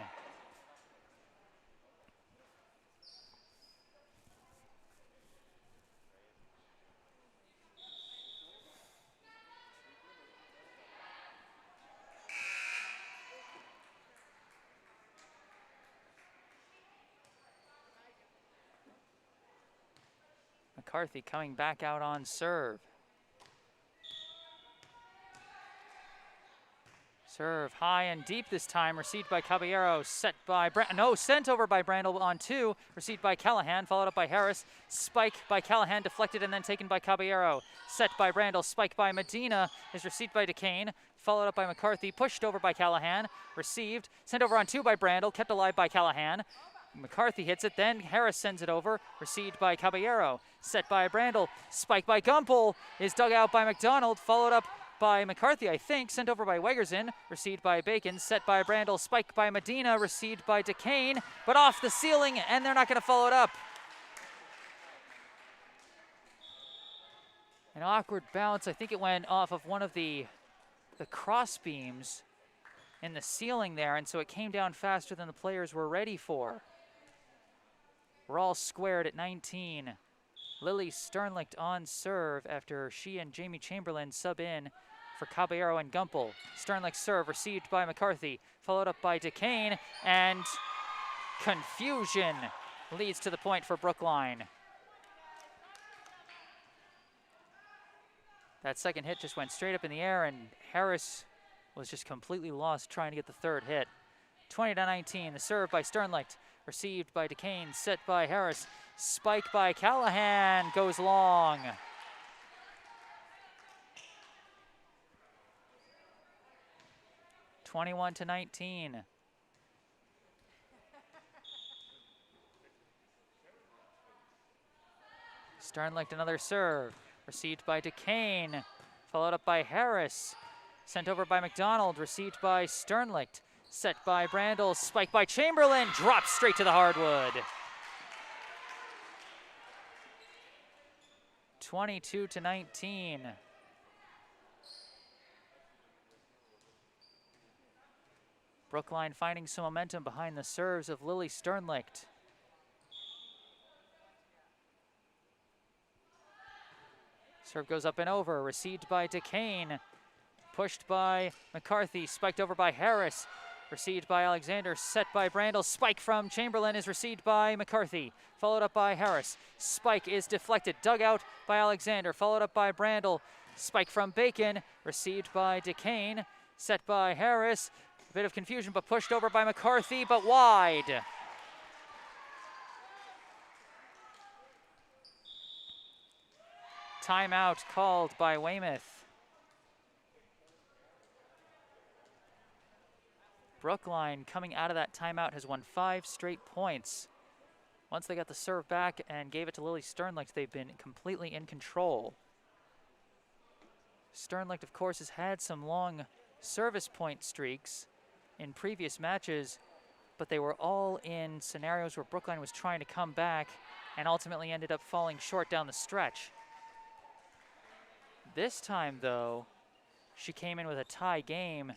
McCarthy coming back out on serve. Serve high and deep this time, received by Caballero, sent over by Brandel on 2, received by Callahan, followed up by Harris, spike by Callahan, deflected and then taken by Caballero, set by Brandel, spike by Medina, is received by DeCane, followed up by McCarthy, pushed over by Callahan, received, sent over on 2 by Brandel, kept alive by Callahan. McCarthy hits it, then Harris sends it over, received by Caballero, set by Brandel, spike by Gumpel, is dug out by McDonald, followed up by McCarthy, I think, sent over by Wegerson, received by Bacon, set by Brandel, spike by Medina, received by DeCane, but off the ceiling, and they're not going to follow it up. An awkward bounce, I think it went off of one of the cross beams in the ceiling there, and so it came down faster than the players were ready for. We're all squared at 19. Lily Sternlicht on serve after she and Jamie Chamberlain sub in for Caballero and Gumpel. Sternlicht serve received by McCarthy, followed up by DeCane, and confusion leads to the point for Brookline. That second hit just went straight up in the air, and Harris was just completely lost trying to get the third hit. 20-19, the serve by Sternlicht, received by DeCane, set by Harris, spike by Callahan, goes long. (21-19). Sternlicht another serve, received by DeCane, followed up by Harris, sent over by McDonald, received by Sternlicht, set by Brandel, spike by Chamberlain, drops straight to the hardwood. 22-19. Brookline finding some momentum behind the serves of Lily Sternlicht. Serve goes up and over, received by DeCane, pushed by McCarthy, spiked over by Harris, received by Alexander, set by Brandel, spike from Chamberlain is received by McCarthy, followed up by Harris. Spike is deflected, dug out by Alexander, followed up by Brandel, spike from Bacon, received by DeCane, set by Harris. A bit of confusion, but pushed over by McCarthy, but wide. Timeout called by Weymouth. Brookline, coming out of that timeout, has won 5 straight points. Once they got the serve back and gave it to Lily Sternlicht, they've been completely in control. Sternlicht, of course, has had some long service point streaks in previous matches, but they were all in scenarios where Brookline was trying to come back and ultimately ended up falling short down the stretch. This time, though, she came in with a tie game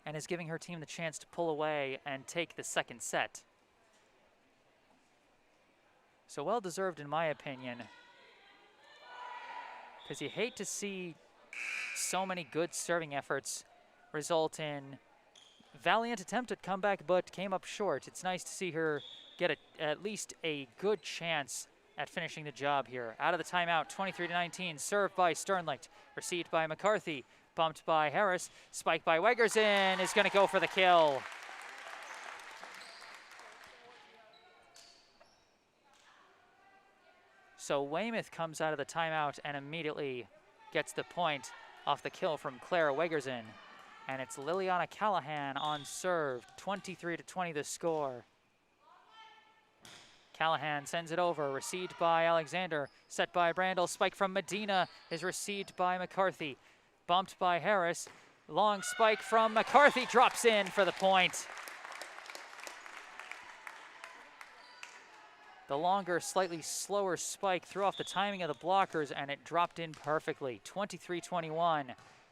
and is giving her team the chance to pull away and take the second set. So well-deserved in my opinion, because you hate to see so many good serving efforts result in valiant attempt at comeback, but came up short. It's nice to see her get at least a good chance at finishing the job here. Out of the timeout, 23-19, served by Sternlicht, received by McCarthy, bumped by Harris, spiked by Wegerson, is gonna go for the kill. So Weymouth comes out of the timeout and immediately gets the point off the kill from Clara Wegerson. And it's Liliana Callahan on serve, 23-20 the score. Callahan sends it over, received by Alexander, set by Brandel, spike from Medina is received by McCarthy, bumped by Harris, long spike from McCarthy, drops in for the point. The longer, slightly slower spike threw off the timing of the blockers, and it dropped in perfectly. 23-21.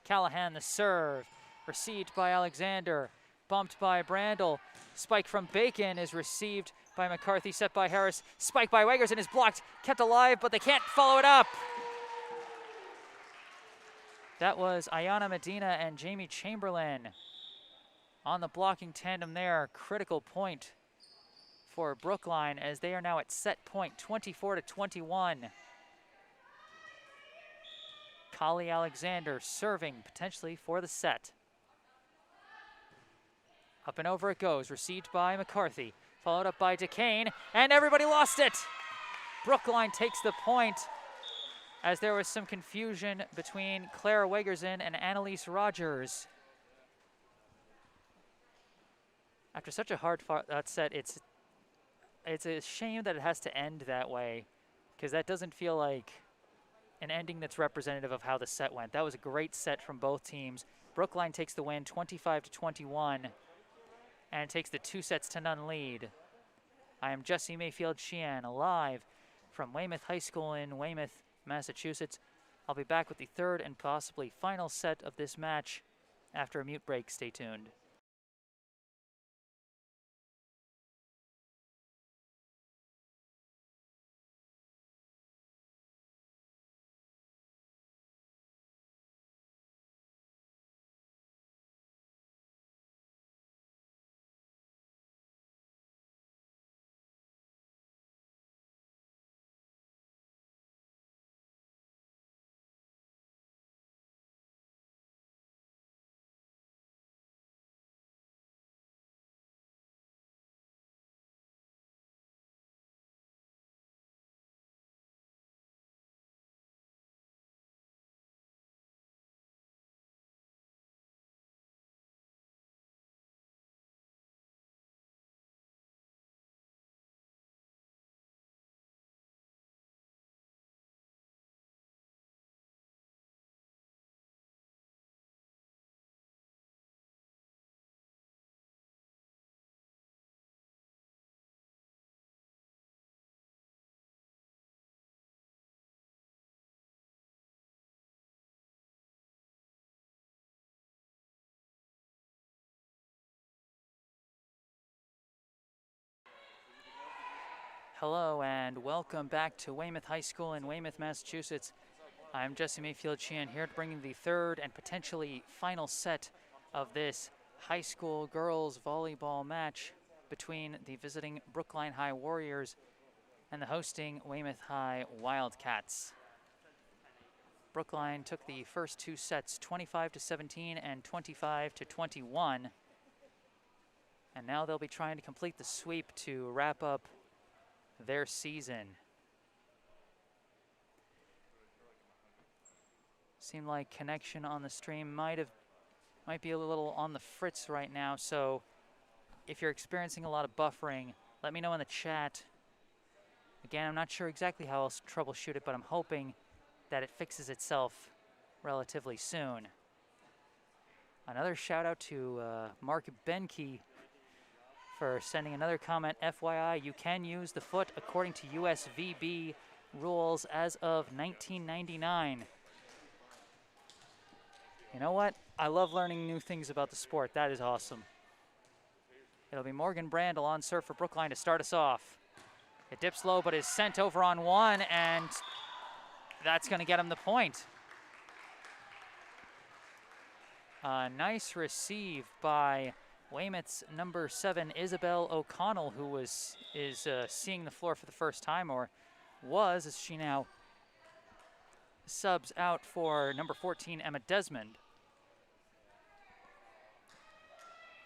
Callahan the serve. Received by Alexander. Bumped by Brandel. Spike from Bacon is received by McCarthy, set by Harris. Spike by Wegerson is blocked, kept alive, but they can't follow it up. That was Ayana Medina and Jamie Chamberlain on the blocking tandem there. Critical point for Brookline as they are now at set point, 24-21. Kali Alexander serving potentially for the set. Up and over it goes, received by McCarthy, followed up by DeCane, and everybody lost it. Brookline takes the point as there was some confusion between Clara Wegerson and Annalise Rogers. After such a hard set, it's a shame that it has to end that way, because that doesn't feel like an ending that's representative of how the set went. That was a great set from both teams. Brookline takes the win 25-21 and takes the 2-sets-to-none lead. I am Jesse Mayfield-Sheehan, live from Weymouth High School in Weymouth, Massachusetts. I'll be back with the third and possibly final set of this match after a mute break. Stay tuned. Hello and welcome back to Weymouth High School in Weymouth, Massachusetts. I'm Jesse Mayfield-Sheehan here to bring you the third and potentially final set of this high school girls volleyball match between the visiting Brookline High Warriors and the hosting Weymouth High Wildcats. Brookline took the first two sets 25-17 and 25-21. And now they'll be trying to complete the sweep to wrap up their season. Seemed like connection on the stream might be a little on the fritz right now, so if you're experiencing a lot of buffering, let me know in the chat. Again, I'm not sure exactly how else to troubleshoot it, but I'm hoping that it fixes itself relatively soon. Another shout out to Mark Benke for sending another comment. FYI, you can use the foot according to USVB rules as of 1999. You know what? I love learning new things about the sport. That is awesome. It'll be Morgan Brandel on serve for Brookline to start us off. It dips low, but is sent over on one, and that's going to get him the point. Nice receive by Weymouth's number 7, Isabel O'Connell, who is seeing the floor for the first time, or was, as she now subs out for number 14, Emma Desmond.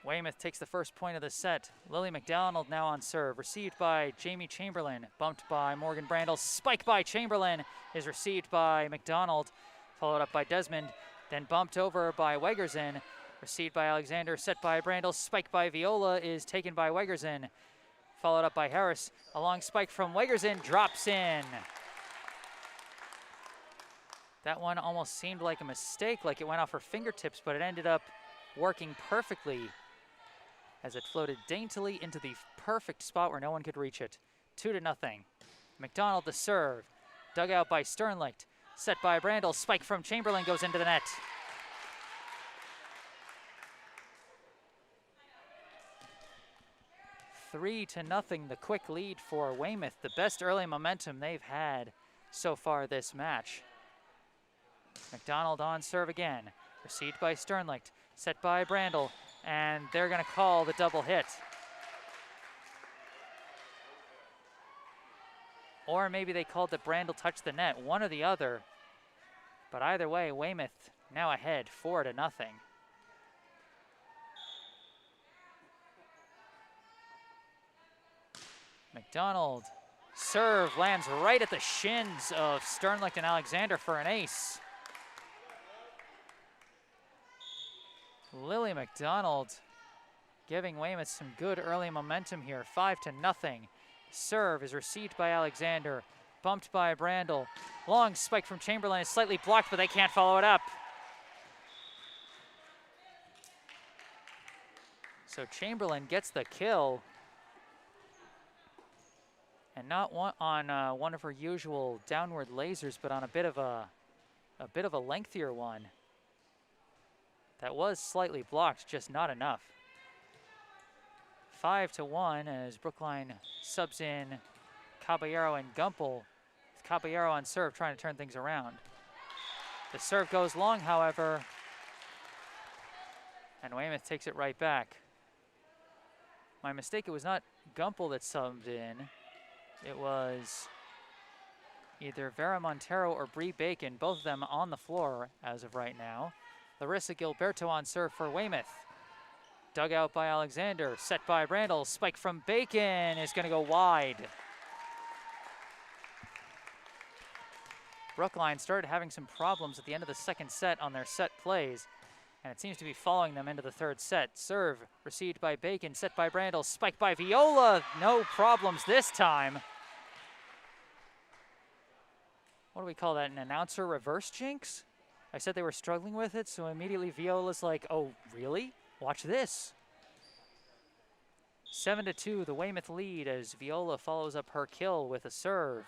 Weymouth takes the first point of the set. Lily McDonald now on serve. Received by Jamie Chamberlain. Bumped by Morgan Brandel. Spike by Chamberlain is received by McDonald. Followed up by Desmond. Then bumped over by Wegerson. Received by Alexander. Set by Brandel. Spike by Viola is taken by Wegerson. Followed up by Harris. A long spike from Wegerson. Drops in. That one almost seemed like a mistake, like it went off her fingertips, but it ended up working perfectly as it floated daintily into the perfect spot where no one could reach it. 2-0. McDonald the serve. Dug out by Sternlicht. Set by Brandel. Spike from Chamberlain goes into the net. Three to nothing, the quick lead for Weymouth. The best early momentum they've had so far this match. McDonald on serve again. Received by Sternlicht. Set by Brandel. And they're going to call the double hit. Or maybe they called that Brandel touched the net, one or the other. But either way, Weymouth now ahead, 4-0. McDonald, serve lands right at the shins of Sternlicht and Alexander for an ace. Lily McDonald giving Weymouth some good early momentum here, 5-0. Serve is received by Alexander, bumped by Brandel. Long spike from Chamberlain is slightly blocked, but they can't follow it up. So Chamberlain gets the kill. And not on one of her usual downward lasers, but on a bit of a lengthier one. That was slightly blocked, just not enough. 5-1 as Brookline subs in Caballero and Gumpel. Caballero on serve, trying to turn things around. The serve goes long, however, and Weymouth takes it right back. My mistake, it was not Gumpel that subbed in. It was either Vera Montero or Bree Bacon, both of them on the floor as of right now. Larissa Gilberto on serve for Weymouth. Dug out by Alexander, set by Brandel. Spike from Bacon is going to go wide. Brookline started having some problems at the end of the second set on their set plays, and it seems to be following them into the third set. Serve received by Bacon, set by Brandel, spike by Viola. No problems this time. What do we call that, an announcer reverse jinx? I said they were struggling with it, so immediately Viola's like, oh, really? Watch this. 7-2, the Weymouth lead as Viola follows up her kill with a serve.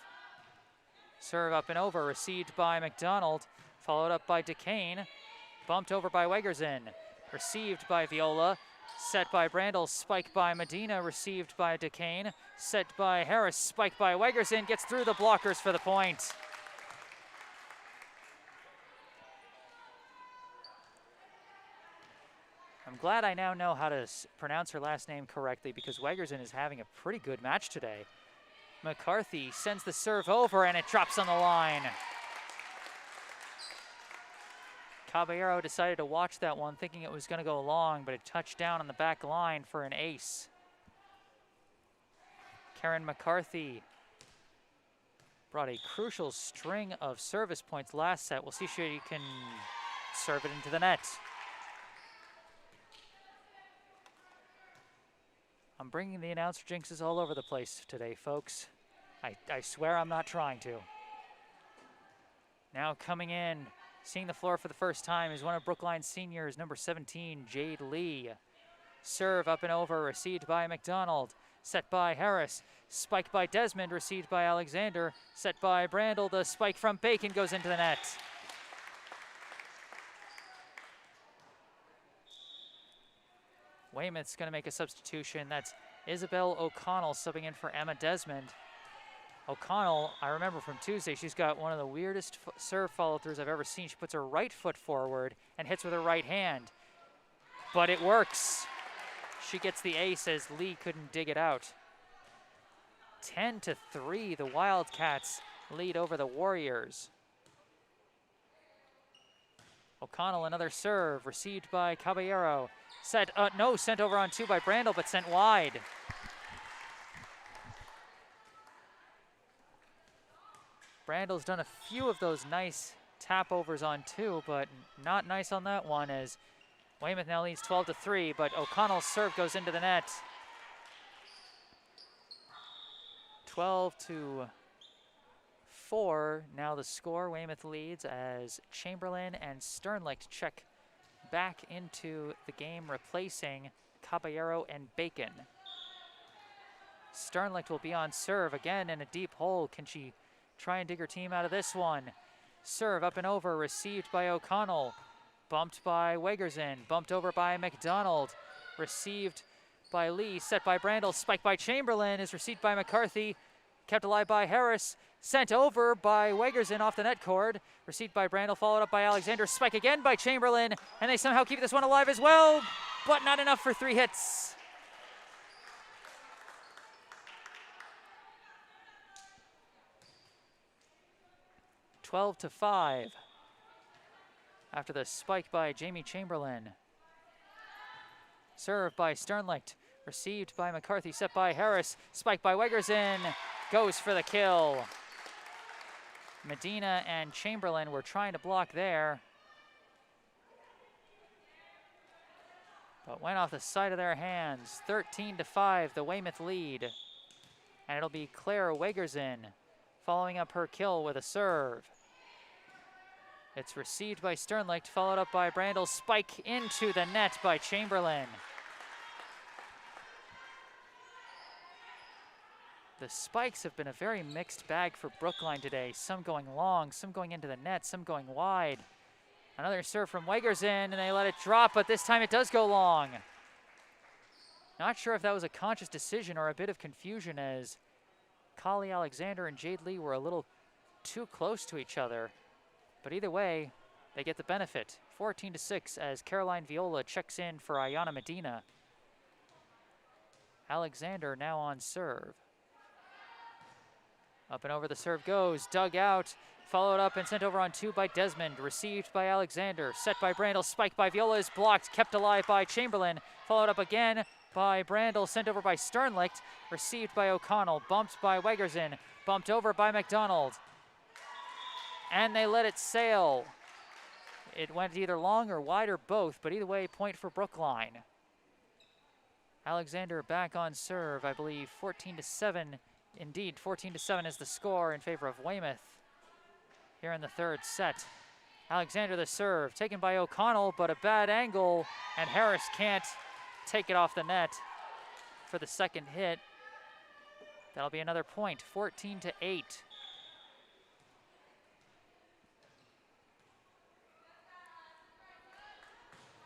Serve up and over, received by McDonald, followed up by DeCane, bumped over by Wegersen, received by Viola, set by Brandel, spike by Medina, received by DeCane, set by Harris, spike by Wegersen, gets through the blockers for the point. I'm glad I now know how to pronounce her last name correctly because Wegersen is having a pretty good match today. McCarthy sends the serve over and it drops on the line. Caballero decided to watch that one thinking it was going to go long, but it touched down on the back line for an ace. Karen McCarthy brought a crucial string of service points last set. We'll see if she can serve it into the net. I'm bringing the announcer jinxes all over the place today, folks. I swear I'm not trying to. Now coming in, seeing the floor for the first time is one of Brookline's seniors, number 17, Jade Lee. Serve up and over, received by McDonald, set by Harris, spike by Desmond, received by Alexander, set by Brandel, the spike from Bacon goes into the net. Weymouth's going to make a substitution. That's Isabel O'Connell subbing in for Emma Desmond. O'Connell, I remember from Tuesday, she's got one of the weirdest serve follow-throughs I've ever seen. She puts her right foot forward and hits with her right hand. But it works. She gets the ace as Lee couldn't dig it out. 10-3, the Wildcats lead over the Warriors. O'Connell, another serve, received by Caballero. Sent over on two by Brandel, but sent wide. Brandel's done a few of those nice tap overs on two, but not nice on that one as Weymouth now leads 12-3, but O'Connell's serve goes into the net. 12-4, now the score. Weymouth leads as Chamberlain and Sternlicht check back into the game, replacing Caballero and Bacon. Sternlicht will be on serve again in a deep hole. Can she try and dig her team out of this one? Serve up and over, received by O'Connell. Bumped by Wegersen, bumped over by McDonald. Received by Lee, set by Brandel, spiked by Chamberlain, is received by McCarthy. Kept alive by Harris, sent over by Wegersen off the net cord. Received by Brandel, followed up by Alexander, spike again by Chamberlain, and they somehow keep this one alive as well, but not enough for 3 hits. (12-5) after the spike by Jamie Chamberlain. Serve by Sternlicht, received by McCarthy, set by Harris, spiked by Wegersen, goes for the kill. Medina and Chamberlain were trying to block there, but went off the side of their hands. 13-5, the Weymouth lead. And it'll be Claire Wegersen following up her kill with a serve. It's received by Sternlicht, followed up by Brandel, spike into the net by Chamberlain. The spikes have been a very mixed bag for Brookline today. Some going long, some going into the net, some going wide. Another serve from Wegersen, and they let it drop, but this time it does go long. Not sure if that was a conscious decision or a bit of confusion, as Kali Alexander and Jade Lee were a little too close to each other. But either way, they get the benefit. 14-6 as Caroline Viola checks in for Ayana Medina. Alexander now on serve. Up and over the serve goes, dug out, followed up and sent over on 2 by Desmond, received by Alexander, set by Brandel, spiked by Viola, is blocked, kept alive by Chamberlain, followed up again by Brandel, sent over by Sternlicht, received by O'Connell, bumped by Wegersen, bumped over by McDonald. And they let it sail. It went either long or wide or both, but either way, point for Brookline. Alexander back on serve, I believe 14-7. Indeed, 14-7 is the score in favor of Weymouth here in the 3rd set. Alexander the serve, taken by O'Connell, but a bad angle, and Harris can't take it off the net for the 2nd hit. That'll be another point, 14-8.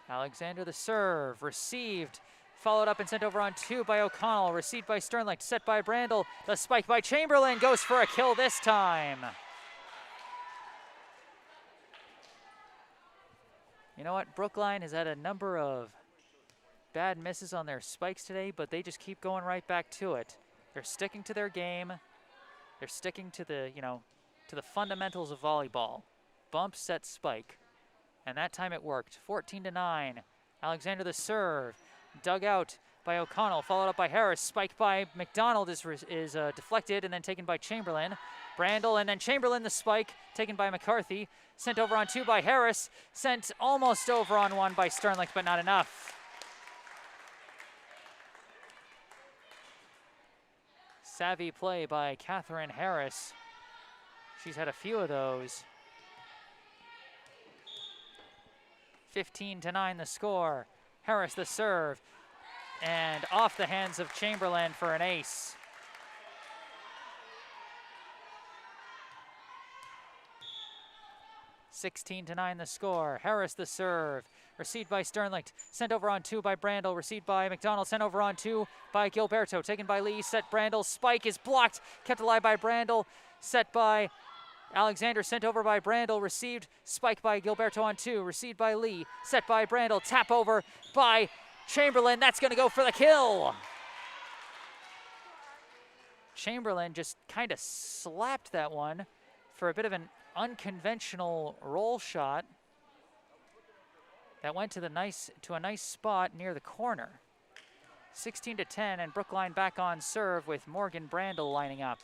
Alexander the serve, received, followed up and sent over on 2 by O'Connell, received by Sternlicht, set by Brandel, the spike by Chamberlain, goes for a kill this time. You know what, Brookline has had a number of bad misses on their spikes today, but they just keep going right back to it. They're sticking to their game. They're sticking to the, to the fundamentals of volleyball. Bump, set, spike. And that time it worked. 14-9. Alexander the serve, dug out by O'Connell, followed up by Harris, spiked by McDonald is deflected and then taken by Chamberlain. Brandel and then Chamberlain the spike, taken by McCarthy, sent over on 2 by Harris, sent almost over on 1 by Sternlicht, but not enough. Savvy play by Catherine Harris. She's had a few of those. 15-9 the score. Harris the serve, and off the hands of Chamberlain for an ace. (16-9 the score. Harris the serve, received by Sternlicht, sent over on 2 by Brandel, received by McDonald, sent over on 2 by Gilberto, taken by Lee, set Brandel, spike is blocked, kept alive by Brandel, set by Alexander, sent over by Brandel, received, spike by Gilberto on 2, received by Lee, set by Brandel, tap over by Chamberlain, that's gonna go for the kill. Chamberlain just kind of slapped that one for a bit of an unconventional roll shot that went to a nice spot near the corner. 16-10, and Brookline back on serve with Morgan Brandel lining up.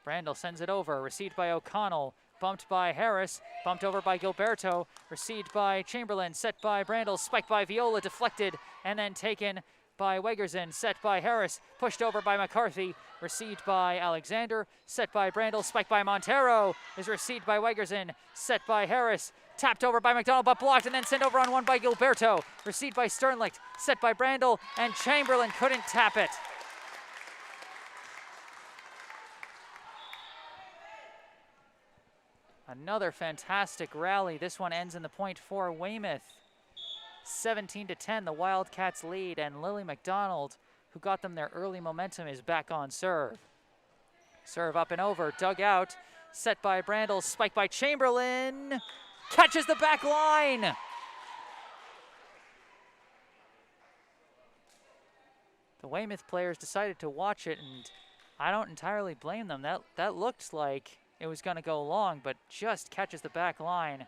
Brandel sends it over, received by O'Connell, bumped by Harris, bumped over by Gilberto, received by Chamberlain, set by Brandel, spiked by Viola, deflected, and then taken by Wegersen, set by Harris, pushed over by McCarthy, received by Alexander, set by Brandel, spiked by Montero, is received by Wegersen, set by Harris, Tapped over by McDonald, but blocked, and then sent over on one by Gilberto. Received by Sternlicht, set by Brandel, and Chamberlain couldn't tap it. Another fantastic rally. This one ends in the point for Weymouth. 17-10, the Wildcats lead, and Lily McDonald, who got them their early momentum, is back on serve. Serve up and over, dug out, set by Brandel, spike by Chamberlain, catches the back line. The Weymouth players decided to watch it, and I don't entirely blame them. That looked like it was going to go long, but just catches the back line.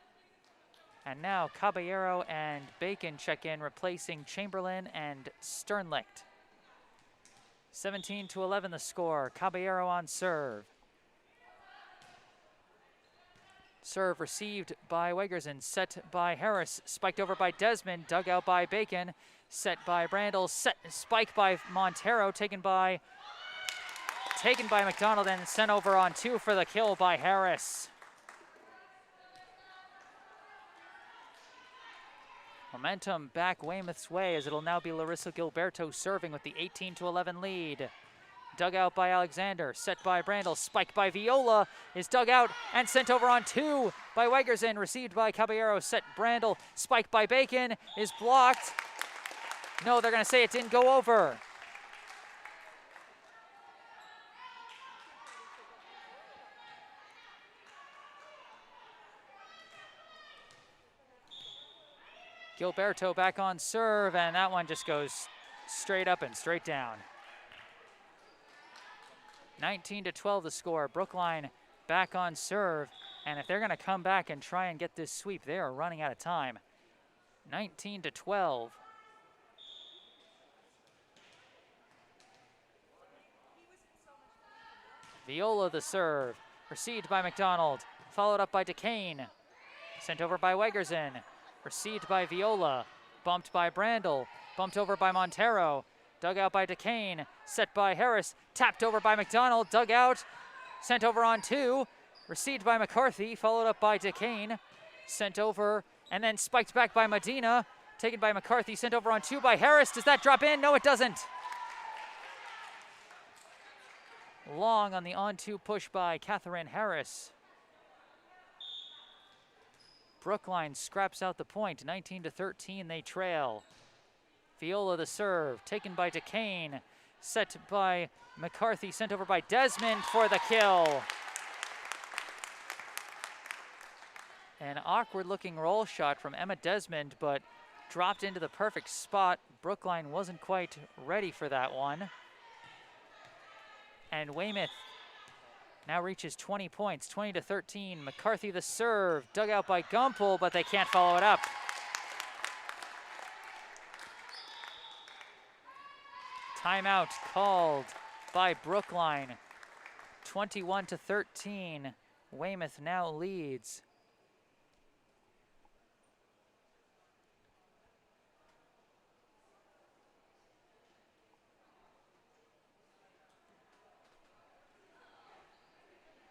And now Caballero and Bacon check in, replacing Chamberlain and Sternlicht. 17-11 the score. Caballero on serve. Serve received by Wegersen, set by Harris, spiked over by Desmond, dug out by Bacon, set by Brandel, spike by Montero, taken by McDonald, and sent over on two for the kill by Harris. Momentum back Weymouth's way, as it'll now be Larissa Gilberto serving with the 18-11 lead. Dug out by Alexander, set by Brandel, spiked by Viola, is dug out and sent over on two by Wegersen, received by Caballero, set Brandel, spiked by Bacon, is blocked. No, they're gonna say it didn't go over. Gilberto back on serve, and that one just goes straight up and straight down. 19-12 the score. Brookline back on serve, and if they're going to come back and try and get this sweep, they are running out of time. 19-12. Viola the serve, received by McDonald, followed up by DeCane, sent over by Wegersen. Received by Viola, bumped by Brandel, bumped over by Montero, dug out by DeCane, set by Harris, tapped over by McDonald, dug out, sent over on two, received by McCarthy, followed up by DeCane, sent over, and then spiked back by Medina, taken by McCarthy, sent over on two by Harris. Does that drop in? No, it doesn't. Long on the on-two push by Catherine Harris. Brookline scraps out the point. 19-13, they trail. Viola the serve, taken by DeCane, set by McCarthy, sent over by Desmond for the kill. An awkward-looking roll shot from Emma Desmond, but dropped into the perfect spot. Brookline wasn't quite ready for that one. And Weymouth now reaches 20 points, 20-13. McCarthy the serve, dug out by Gumpel, but they can't follow it up. Timeout called by Brookline. 21-13. Weymouth now leads.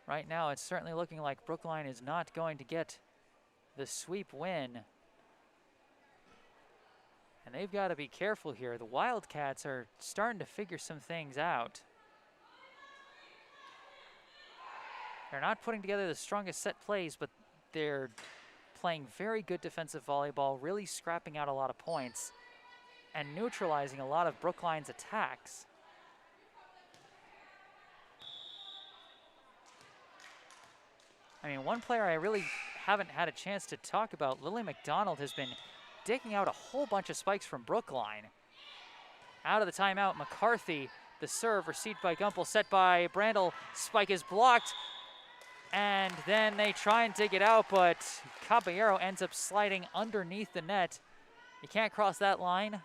Right now, it's certainly looking like Brookline is not going to get the sweep win. And they've got to be careful here. The Wildcats are starting to figure some things out. They're not putting together the strongest set plays, but they're playing very good defensive volleyball, really scrapping out a lot of points and neutralizing a lot of Brookline's attacks. I mean, one player I really haven't had a chance to talk about, Lily McDonald, has been digging out a whole bunch of spikes from Brookline. Out of the timeout, McCarthy, the serve, received by Gumpel, set by Brandel. Spike is blocked, and then they try and dig it out, but Caballero ends up sliding underneath the net. You can't cross that line,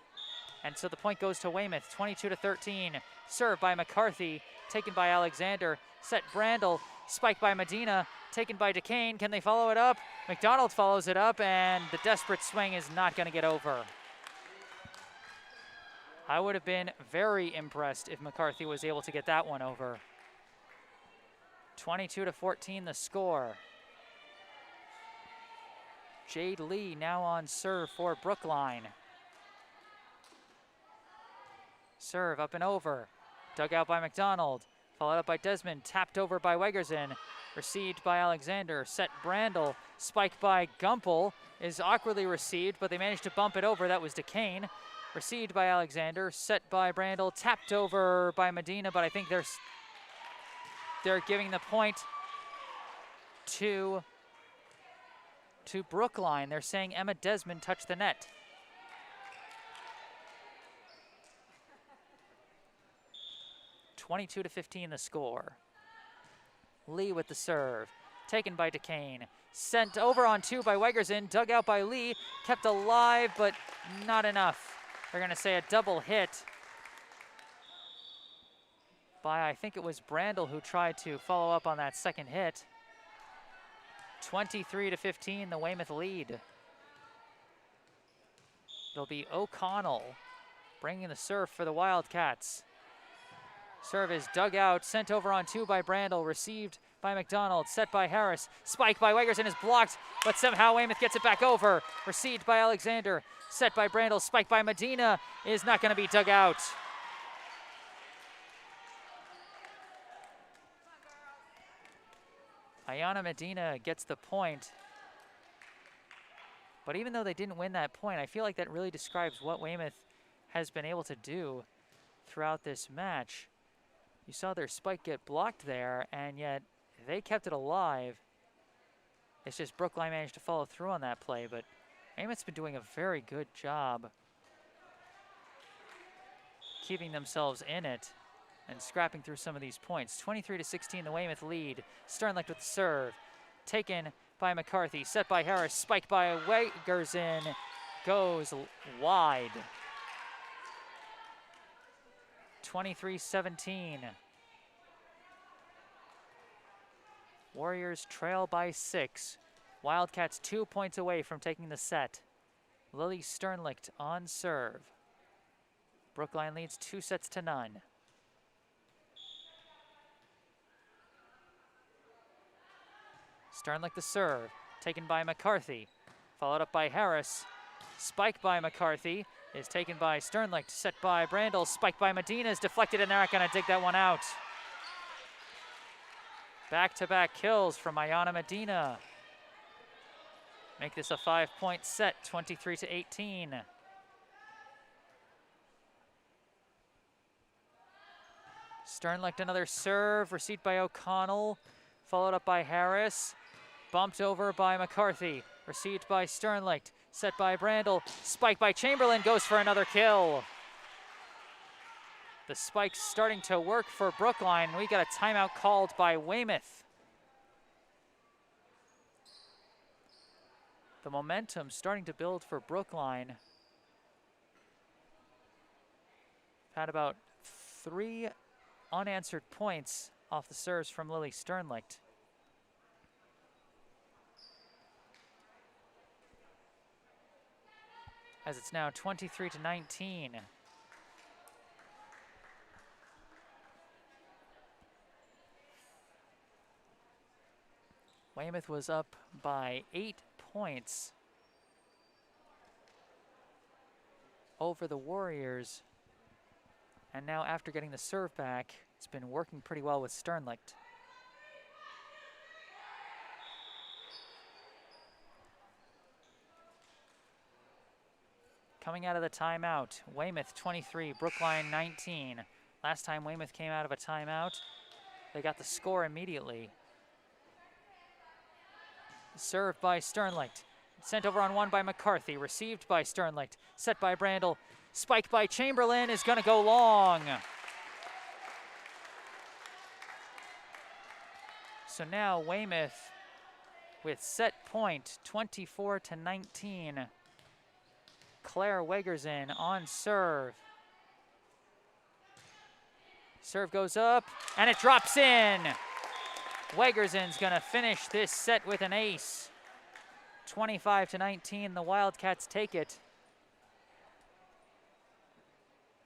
and so the point goes to Weymouth, 22-13. Serve by McCarthy, taken by Alexander, set Brandel, spike by Medina, taken by DeCane. Can they follow it up? McDonald follows it up, and the desperate swing is not going to get over. I would have been very impressed if McCarthy was able to get that one over. 22-14 the score. Jade Lee now on serve for Brookline. Serve up and over. Dug out by McDonald. Followed up by Desmond. Tapped over by Wegersen. Received by Alexander. Set Brandel. Spiked by Gumpel. Is awkwardly received, but they managed to bump it over. That was DeCane. Received by Alexander. Set by Brandel. Tapped over by Medina, but I think they're giving the point to Brookline. They're saying Emma Desmond touched the net. (22-15) the score. Lee with the serve. Taken by DeCane. Sent over on two by Wegersen. Dug out by Lee. Kept alive, but not enough. They're going to say a double hit by, I think it was Brandel who tried to follow up on that second hit. 23-15, the Weymouth lead. It'll be O'Connell bringing the serve for the Wildcats. Serve is dug out, sent over on two by Brandel, received by McDonald, set by Harris. Spike by Wegersen is blocked, but somehow Weymouth gets it back over. Received by Alexander, set by Brandel, spike by Medina is not going to be dug out. Ayana Medina gets the point. But even though they didn't win that point, I feel like that really describes what Weymouth has been able to do throughout this match. You saw their spike get blocked there, and yet they kept it alive. It's just Brookline managed to follow through on that play, but Weymouth's been doing a very good job keeping themselves in it and scrapping through some of these points. 23-16, the Weymouth lead. Sternlicht with the serve. Taken by McCarthy, set by Harris, spiked by Wegersen, goes wide. 23-17. Warriors trail by 6. Wildcats 2 points away from taking the set. Lily Sternlicht on serve. Brookline leads 2-0. Sternlicht the serve, taken by McCarthy, followed up by Harris. Spiked by McCarthy, is taken by Sternlicht, set by Brandel, spiked by Medina, is deflected, and they're not going to dig that one out. Back-to-back kills from Ayana Medina. Make this a 5-point set, 23-18. Sternlicht another serve, received by O'Connell, followed up by Harris. Bumped over by McCarthy, received by Sternlicht, set by Brandel, spiked by Chamberlain, goes for another kill. The spike's starting to work for Brookline. We got a timeout called by Weymouth. The momentum starting to build for Brookline. Had about 3 unanswered points off the serves from Lily Sternlicht. As it's now 23-19. Weymouth was up by 8 points over the Warriors. And now after getting the serve back, it's been working pretty well with Sternlicht. Coming out of the timeout, Weymouth 23, Brookline 19. Last time Weymouth came out of a timeout, they got the score immediately. Served by Sternlicht. Sent over on one by McCarthy. Received by Sternlicht. Set by Brandel. Spiked by Chamberlain is going to go long. So now Weymouth with set point, 24-19. Claire Wegersen on serve. Serve goes up, and it drops in. Wegersen's gonna finish this set with an ace. 25-19, the Wildcats take it.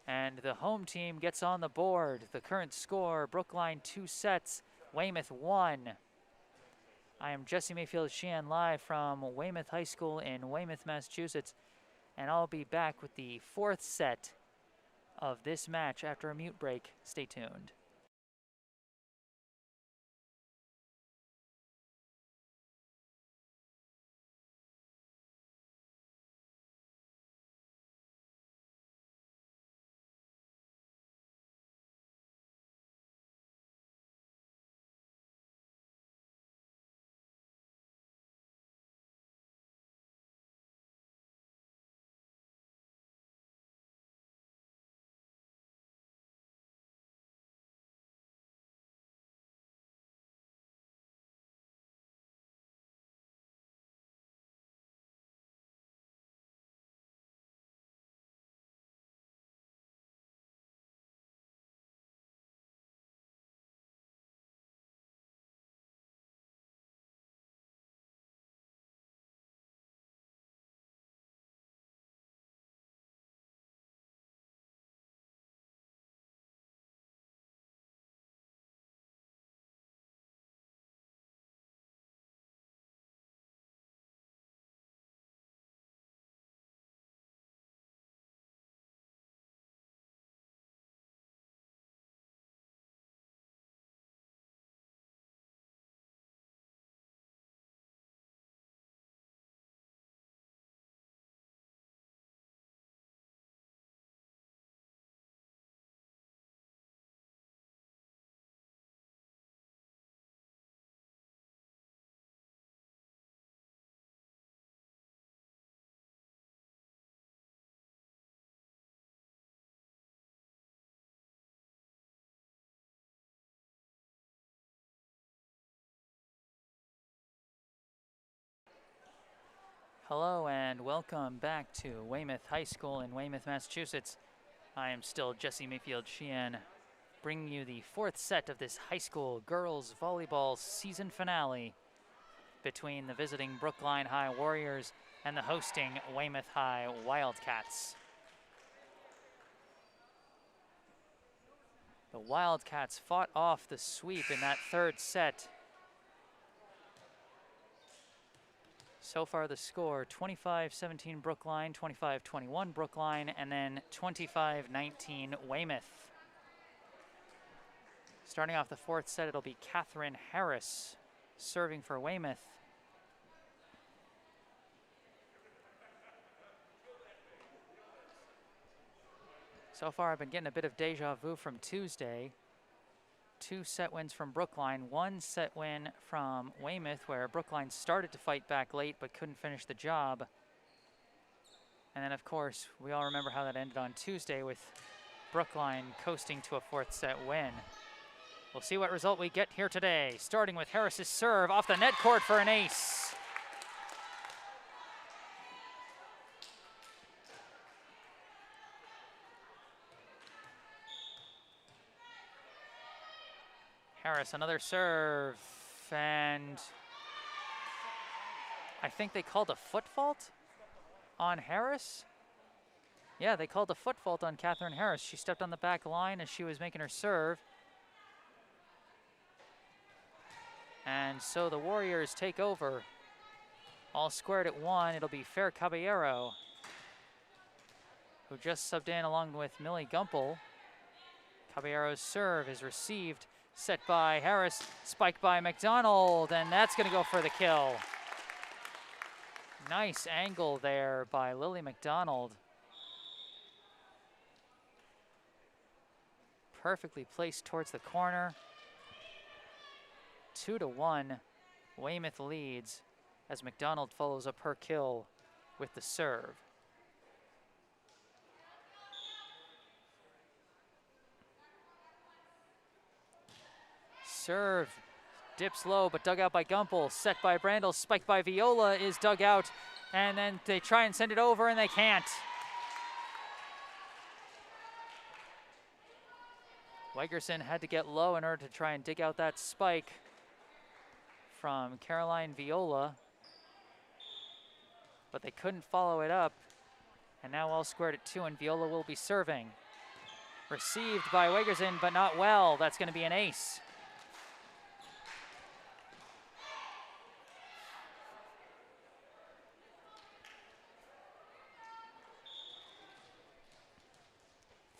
And the home team gets on the board. The current score, Brookline 2 sets, Weymouth 1. I am Jesse Mayfield-Sheehan live from Weymouth High School in Weymouth, Massachusetts, and I'll be back with the fourth set of this match after a mute break. Stay tuned. Hello and welcome back to Weymouth High School in Weymouth, Massachusetts. I am still Jesse Mayfield-Sheehan, bringing you the fourth set of this high school girls volleyball season finale between the visiting Brookline High Warriors and the hosting Weymouth High Wildcats. The Wildcats fought off the sweep in that third set. So far the score, 25-17 Brookline, 25-21 Brookline, and then 25-19 Weymouth. Starting off the fourth set, it'll be Catherine Harris serving for Weymouth. So far I've been getting a bit of deja vu from Tuesday. 2 set wins from Brookline, 1 set win from Weymouth, where Brookline started to fight back late but couldn't finish the job. And then, of course, we all remember how that ended on Tuesday with Brookline coasting to a fourth set win. We'll see what result we get here today, starting with Harris's serve off the net court for an ace. Harris, another serve, and I think they called a foot fault on Harris. Yeah, they called a foot fault on Catherine Harris. She stepped on the back line as she was making her serve. And so the Warriors take over. All squared at 1. It'll be Fair Caballero, who just subbed in along with Millie Gumpel. Caballero's serve is received. Set by Harris, spiked by McDonald, and that's going to go for the kill. Nice angle there by Lily McDonald. Perfectly placed towards the corner. 2-1, Weymouth leads as McDonald follows up her kill with the serve. Serve dips low, but dug out by Gumpel. Set by Brandel, spiked by Viola is dug out, and then they try and send it over, and they can't. Wegerson had to get low in order to try and dig out that spike from Caroline Viola, but they couldn't follow it up, and now all squared at 2, and Viola will be serving. Received by Wegerson, but not well. That's going to be an ace.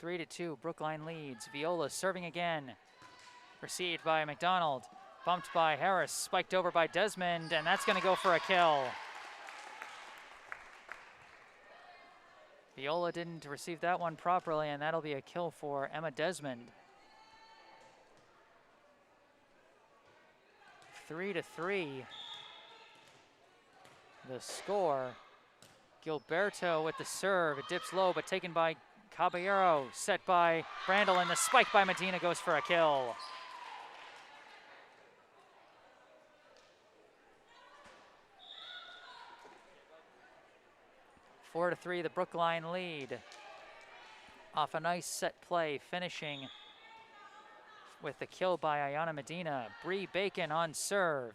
3-2, Brookline leads. Viola serving again. Received by McDonald. Bumped by Harris. Spiked over by Desmond, and that's going to go for a kill. Viola didn't receive that one properly, and that'll be a kill for Emma Desmond. 3-3. The score. Gilberto with the serve. It dips low, but taken by Caballero. Set by Brandel, and the spike by Medina goes for a kill. Four to 3, the Brookline lead. Off a nice set play, finishing with the kill by Ayana Medina. Bree Bacon on serve.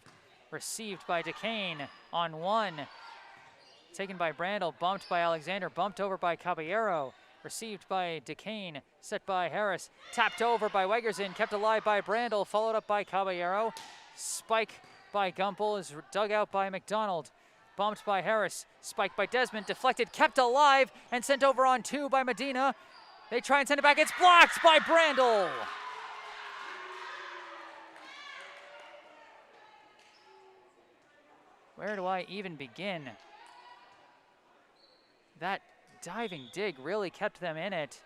Received by DeCane on one. Taken by Brandel, bumped by Alexander, bumped over by Caballero. Received by DeCane, set by Harris. Tapped over by Wegerson, kept alive by Brandel, followed up by Caballero. Spike by Gumpel is dug out by McDonald. Bumped by Harris, spiked by Desmond, deflected, kept alive, and sent over on two by Medina. They try and send it back, it's blocked by Brandel. Where do I even begin? That diving dig really kept them in it.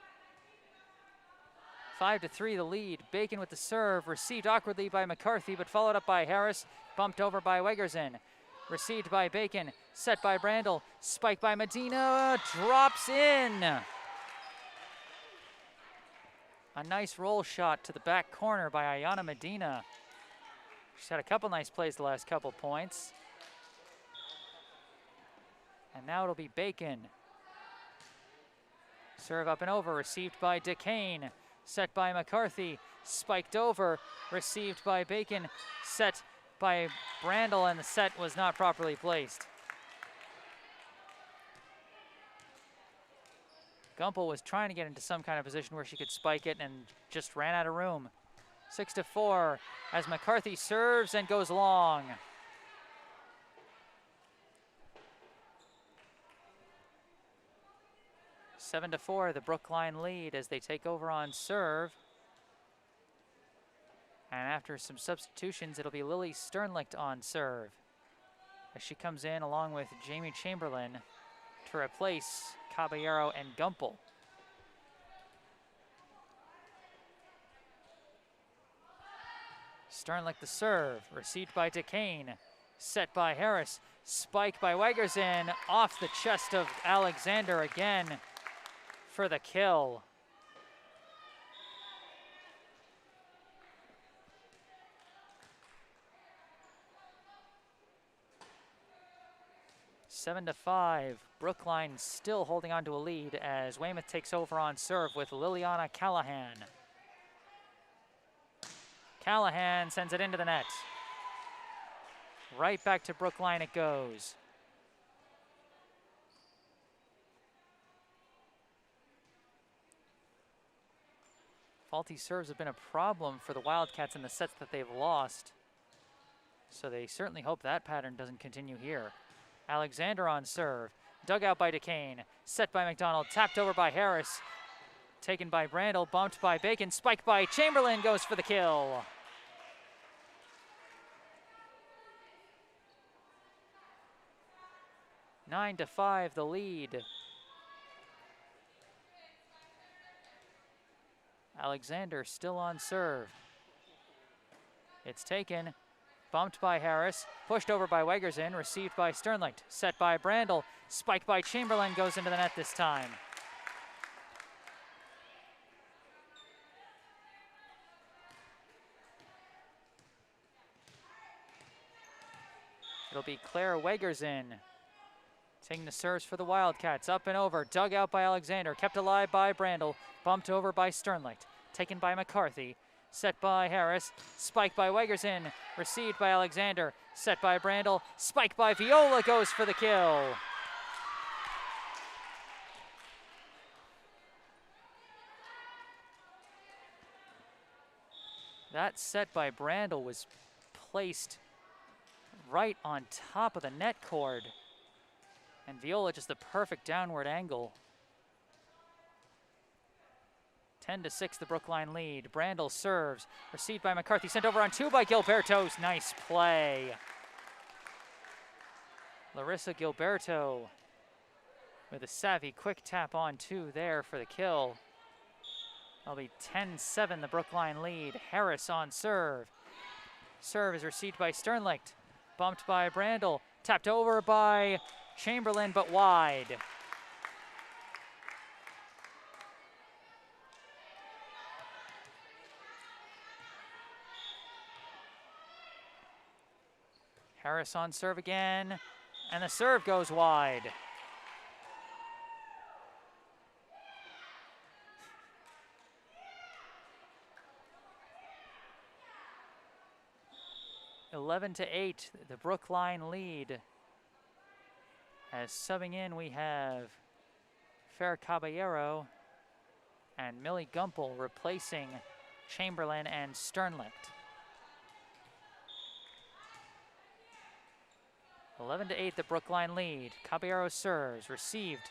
5-3 the lead. Bacon with the serve, received awkwardly by McCarthy, but followed up by Harris, bumped over by Wegerson. Received by Bacon, set by Brandel, spiked by Medina, drops in. A nice roll shot to the back corner by Ayana Medina. She's had a couple nice plays the last couple points. And now it'll be Bacon. Serve up and over, received by DeCane, set by McCarthy, spiked over, received by Bacon, set by Brandel, and the set was not properly placed. Gumpel was trying to get into some kind of position where she could spike it and just ran out of room. 6-4 as McCarthy serves and goes long. Seven to 4, the Brookline lead as they take over on serve. And after some substitutions, it'll be Lily Sternlicht on serve as she comes in along with Jamie Chamberlain to replace Caballero and Gumpel. Sternlicht the serve, received by DeCane, set by Harris, spike by Wegerson, off the chest of Alexander again for the kill. Seven to 5, Brookline still holding on to a lead as Weymouth takes over on serve with Liliana Callahan. Callahan sends it into the net. Right back to Brookline it goes. Faulty serves have been a problem for the Wildcats in the sets that they've lost. So they certainly hope that pattern doesn't continue here. Alexander on serve, dug out by DeCane, set by McDonald, tapped over by Harris, taken by Brandel, bumped by Bacon, spiked by Chamberlain, goes for the kill. 9 to 5 the lead. Alexander still on serve. It's taken, bumped by Harris, pushed over by Wegerson, received by Sternlicht, set by Brandel, spiked by Chamberlain, goes into the net this time. It'll be Claire Wegerson taking the serves for the Wildcats, up and over, dug out by Alexander, kept alive by Brandel, bumped over by Sternlicht, taken by McCarthy, set by Harris, spiked by Wegerson, received by Alexander, set by Brandel, spiked by Viola, goes for the kill. That set by Brandel was placed right on top of the net cord, and Viola just the perfect downward angle. 10-6, the Brookline lead. Brandel serves, received by McCarthy, sent over on 2 by Gilberto's. Nice play. Larissa Gilberto with a savvy quick tap on 2 there for the kill. That'll be 10-7, the Brookline lead. Harris on serve. Serve is received by Sternlicht, bumped by Brandel, tapped over by Chamberlain, but wide. Harris on serve again, and the serve goes wide. (11-8), the Brookline lead. As subbing in, we have Fer Caballero and Millie Gumpel replacing Chamberlain and Sternlicht. 11-8, the Brookline lead. Caballero serves, received,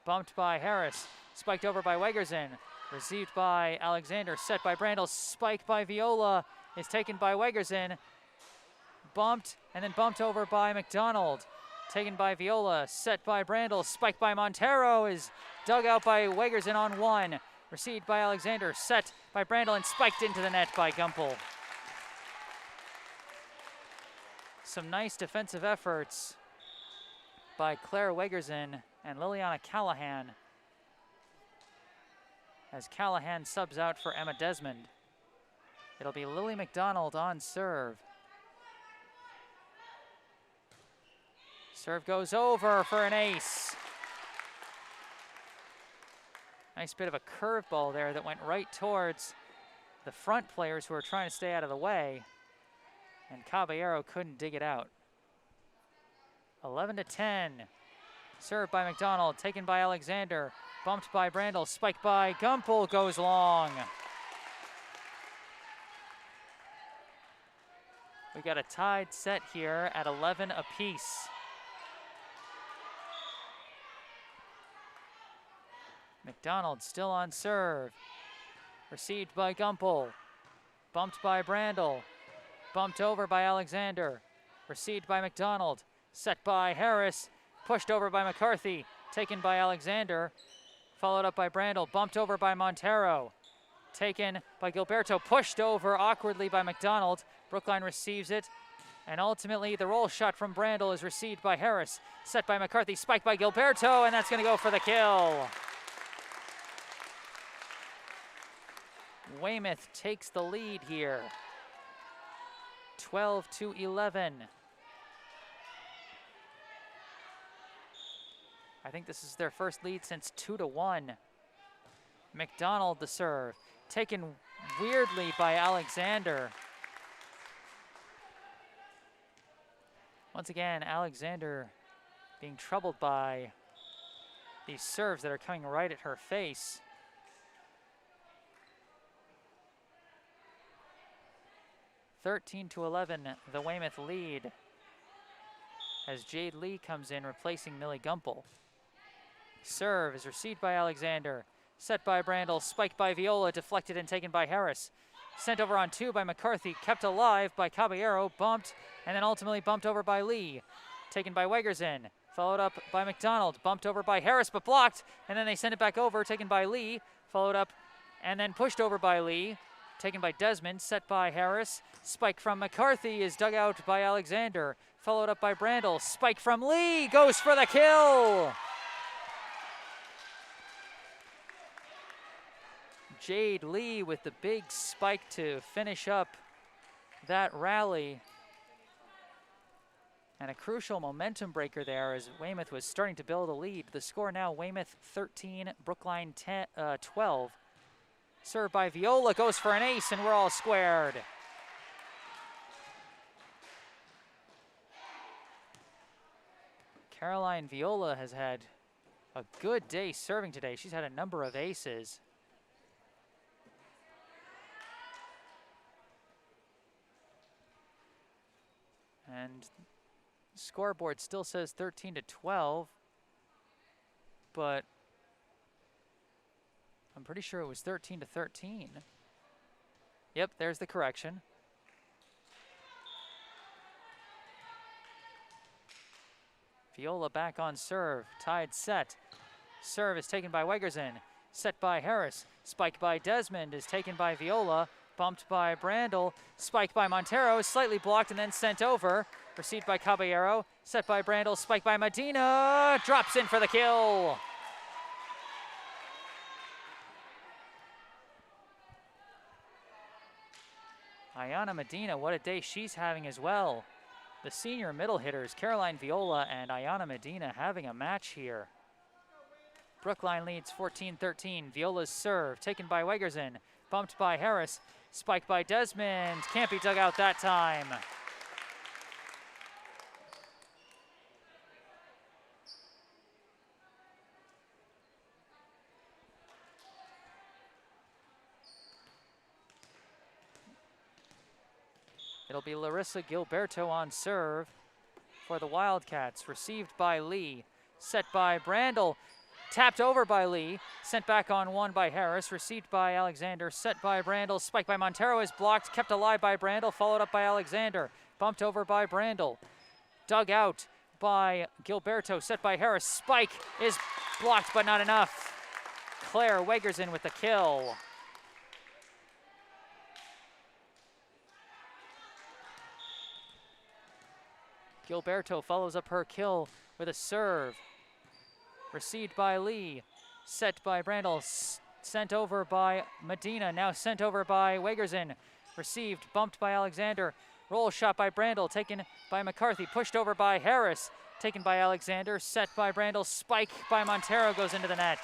bumped by Harris, spiked over by Wegersen, received by Alexander, set by Brandel, spiked by Viola, is taken by Wegersen, bumped, and then bumped over by McDonald, taken by Viola, set by Brandel, spiked by Montero, is dug out by Wegersen on 1, received by Alexander, set by Brandel, and spiked into the net by Gumpel. Some nice defensive efforts by Claire Wegersen and Liliana Callahan as Callahan subs out for Emma Desmond. It'll be Lily McDonald on serve. Serve goes over for an ace. Nice bit of a curveball there that went right towards the front players who are trying to stay out of the way. And Caballero couldn't dig it out. 11-10. Served by McDonald, taken by Alexander, bumped by Brandel, spiked by Gumpel, goes long. We got a tied set here at 11 apiece. McDonald still on serve. Received by Gumpel, bumped by Brandel, bumped over by Alexander, received by McDonald, set by Harris, pushed over by McCarthy, taken by Alexander, followed up by Brandel, bumped over by Montero, taken by Gilberto, pushed over awkwardly by McDonald. Brookline receives it, and ultimately the roll shot from Brandel is received by Harris, set by McCarthy, spiked by Gilberto, and that's going to go for the kill. Weymouth takes the lead here. 12-11. I think this is their first lead since 2-1. McDonald the serve, taken weirdly by Alexander. Once again, Alexander being troubled by these serves that are coming right at her face. 13-11, the Weymouth lead as Jade Lee comes in replacing Millie Gumpel. Serve is received by Alexander, set by Brandel, spiked by Viola, deflected and taken by Harris. Sent over on 2 by McCarthy, kept alive by Caballero, bumped, and then ultimately bumped over by Lee. Taken by Wegersen, followed up by McDonald, bumped over by Harris but blocked, and then they send it back over, taken by Lee, followed up and then pushed over by Lee. Taken by Desmond, set by Harris. Spike from McCarthy is dug out by Alexander. Followed up by Brandel. Spike from Lee goes for the kill. Jade Lee with the big spike to finish up that rally. And a crucial momentum breaker there as Weymouth was starting to build a lead. The score now, Weymouth 13, Brookline 12. Served by Viola, goes for an ace, and we're all squared. Caroline Viola has had a good day serving today. She's had a number of aces. And the scoreboard still says 13-12, but I'm pretty sure it was 13-13. Yep, there's the correction. Viola back on serve, tied set. Serve is taken by Wegersen, set by Harris. Spike by Desmond is taken by Viola, bumped by Brandel. Spike by Montero, slightly blocked and then sent over. Received by Caballero, set by Brandel, spike by Medina, drops in for the kill. Ayana Medina, what a day she's having as well. The senior middle hitters, Caroline Viola and Ayana Medina, having a match here. Brookline leads 14-13. Viola's serve, taken by Wegersen, bumped by Harris, spiked by Desmond. Can't be dug out that time. It'll be Larissa Gilberto on serve for the Wildcats. Received by Lee, set by Brandel, tapped over by Lee, sent back on one by Harris, received by Alexander, set by Brandel, spiked by Montero is blocked, kept alive by Brandel, followed up by Alexander, bumped over by Brandel, dug out by Gilberto, set by Harris, spike is blocked but not enough. Claire Wegersen with the kill. Gilberto follows up her kill with a serve. Received by Lee, set by Brandel, sent over by Medina, now sent over by Wegersen. Received, bumped by Alexander. Roll shot by Brandel, taken by McCarthy, pushed over by Harris, taken by Alexander, set by Brandel, spike by Montero goes into the net.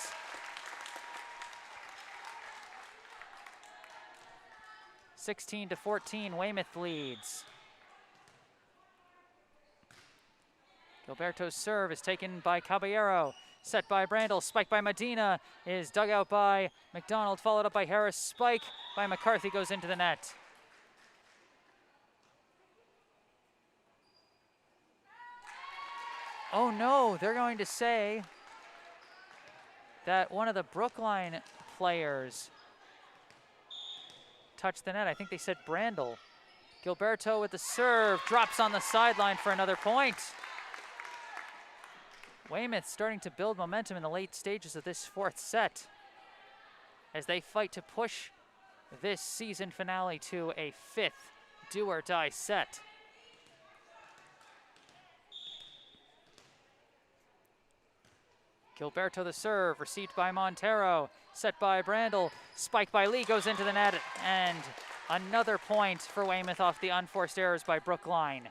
(16-14), Weymouth leads. Gilberto's serve is taken by Caballero, set by Brandel, spike by Medina, is dug out by McDonald, followed up by Harris, spike by McCarthy goes into the net. Oh no, they're going to say that one of the Brookline players touched the net. I think they said Brandel. Gilberto with the serve, drops on the sideline for another point. Weymouth starting to build momentum in the late stages of this fourth set as they fight to push this season finale to a fifth do-or-die set. Gilberto the serve, received by Montero, set by Brandel, spiked by Lee, goes into the net, and another point for Weymouth off the unforced errors by Brookline.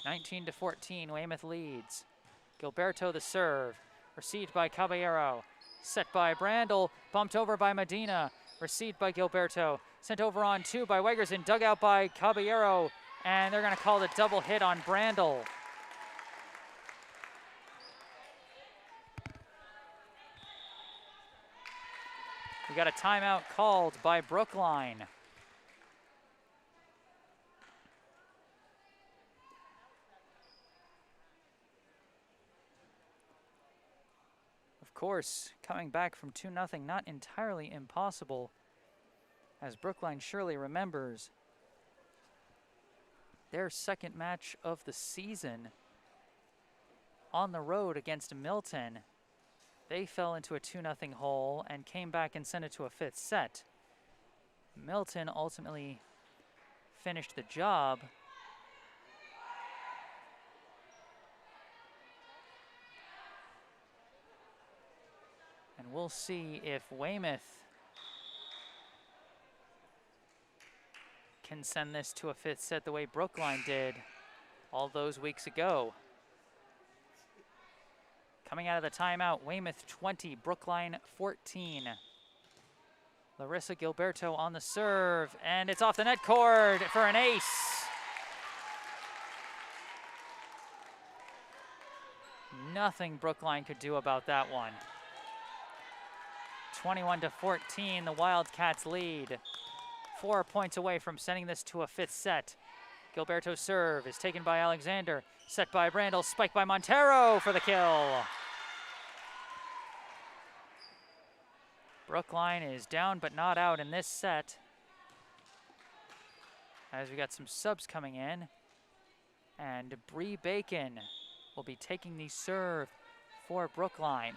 (19-14), Weymouth leads. Gilberto the serve, received by Caballero, set by Brandel, bumped over by Medina, received by Gilberto, sent over on two by Wegersen, dug out by Caballero, and they're going to call the double hit on Brandel. We got a timeout called by Brookline. Of course, coming back from 2-0, not entirely impossible, as Brookline surely remembers their second match of the season on the road against Milton. They fell into a 2-0 hole and came back and sent it to a fifth set. Milton ultimately finished the job. And we'll see if Weymouth can send this to a fifth set the way Brookline did all those weeks ago. Coming out of the timeout, Weymouth 20, Brookline 14. Larissa Gilberto on the serve, and it's off the net cord for an ace. Nothing Brookline could do about that one. 21-14, the Wildcats lead. 4 points away from sending this to a fifth set. Gilberto's serve is taken by Alexander. Set by Brandel, spiked by Montero for the kill. Brookline is down but not out in this set, as we got some subs coming in. And Bree Bacon will be taking the serve for Brookline.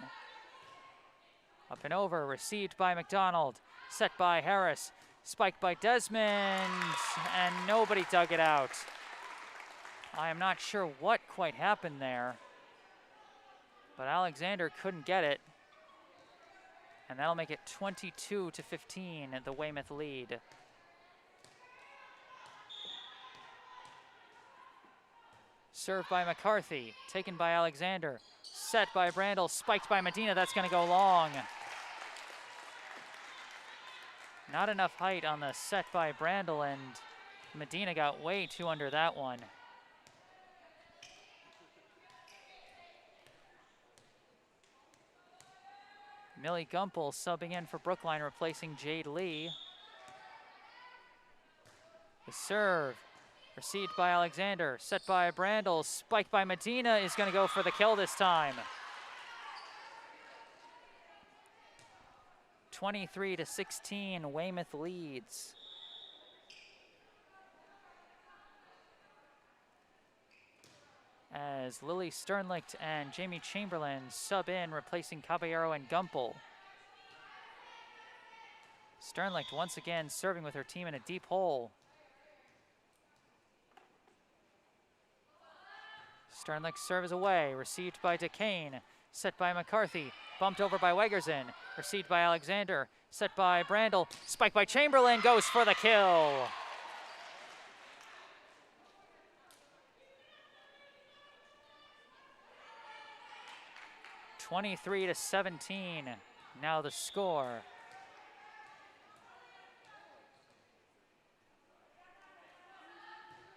Up and over, received by McDonald. Set by Harris, spiked by Desmond, and nobody dug it out. I am not sure what quite happened there, but Alexander couldn't get it. And that'll make it 22-15, the Weymouth lead. Served by McCarthy, taken by Alexander. Set by Brandel, spiked by Medina, that's gonna go long. Not enough height on the set by Brandel, and Medina got way too under that one. Millie Gumpel subbing in for Brookline, replacing Jade Lee. The serve, received by Alexander, set by Brandel, spiked by Medina, is gonna go for the kill this time. 23-16, Weymouth leads. As Lily Sternlicht and Jamie Chamberlain sub in, replacing Caballero and Gumpel. Sternlicht once again serving with her team in a deep hole. Sternlicht serves away, received by DeCane, set by McCarthy, bumped over by Wegersen, received by Alexander, set by Brandel, spiked by Chamberlain, goes for the kill. (23-17), now the score.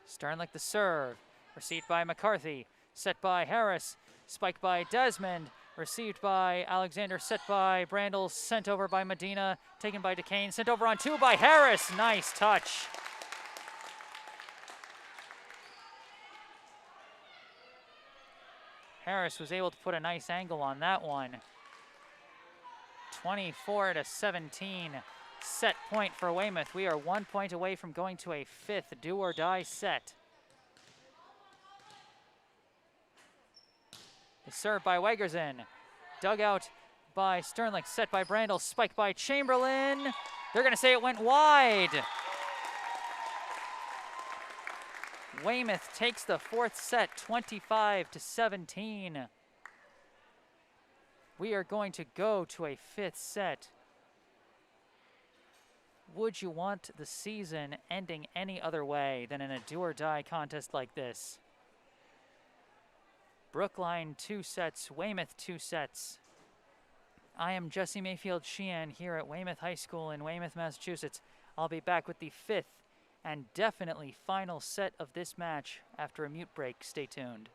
Sternlicht the serve, received by McCarthy, set by Harris, spiked by Desmond, received by Alexander, set by Brandel, sent over by Medina, taken by DeCane, sent over on two by Harris. Nice touch. Harris was able to put a nice angle on that one. 24-17, set point for Weymouth. We are 1 point away from going to a fifth do-or-die set. The serve by Wegersen, dug out by Sternlicht, set by Brandel, spiked by Chamberlain. They're gonna say it went wide. Weymouth takes the fourth set, 25-17. We are going to go to a fifth set. Would you want the season ending any other way than in a do-or-die contest like this? Brookline 2 sets, Weymouth 2 sets. I am Jesse Mayfield-Sheehan here at Weymouth High School in Weymouth, Massachusetts. I'll be back with the fifth and definitely final set of this match after a mute break. Stay tuned.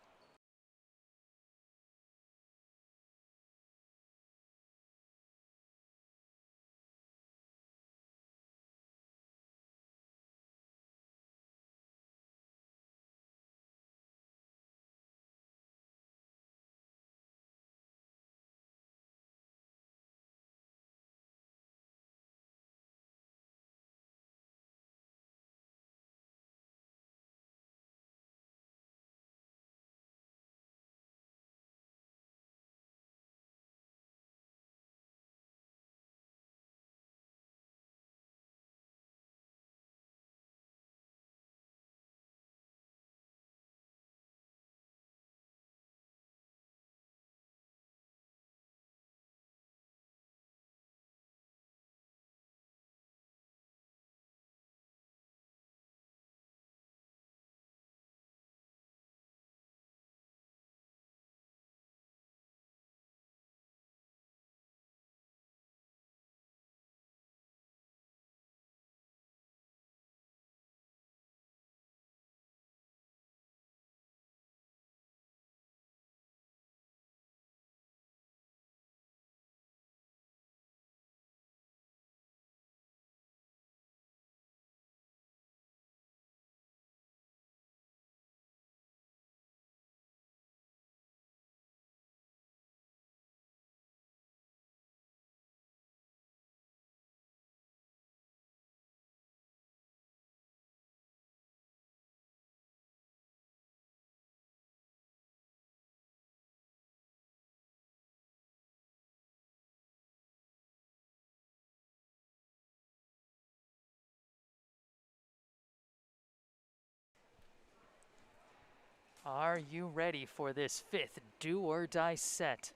Are you ready for this fifth do-or-die set?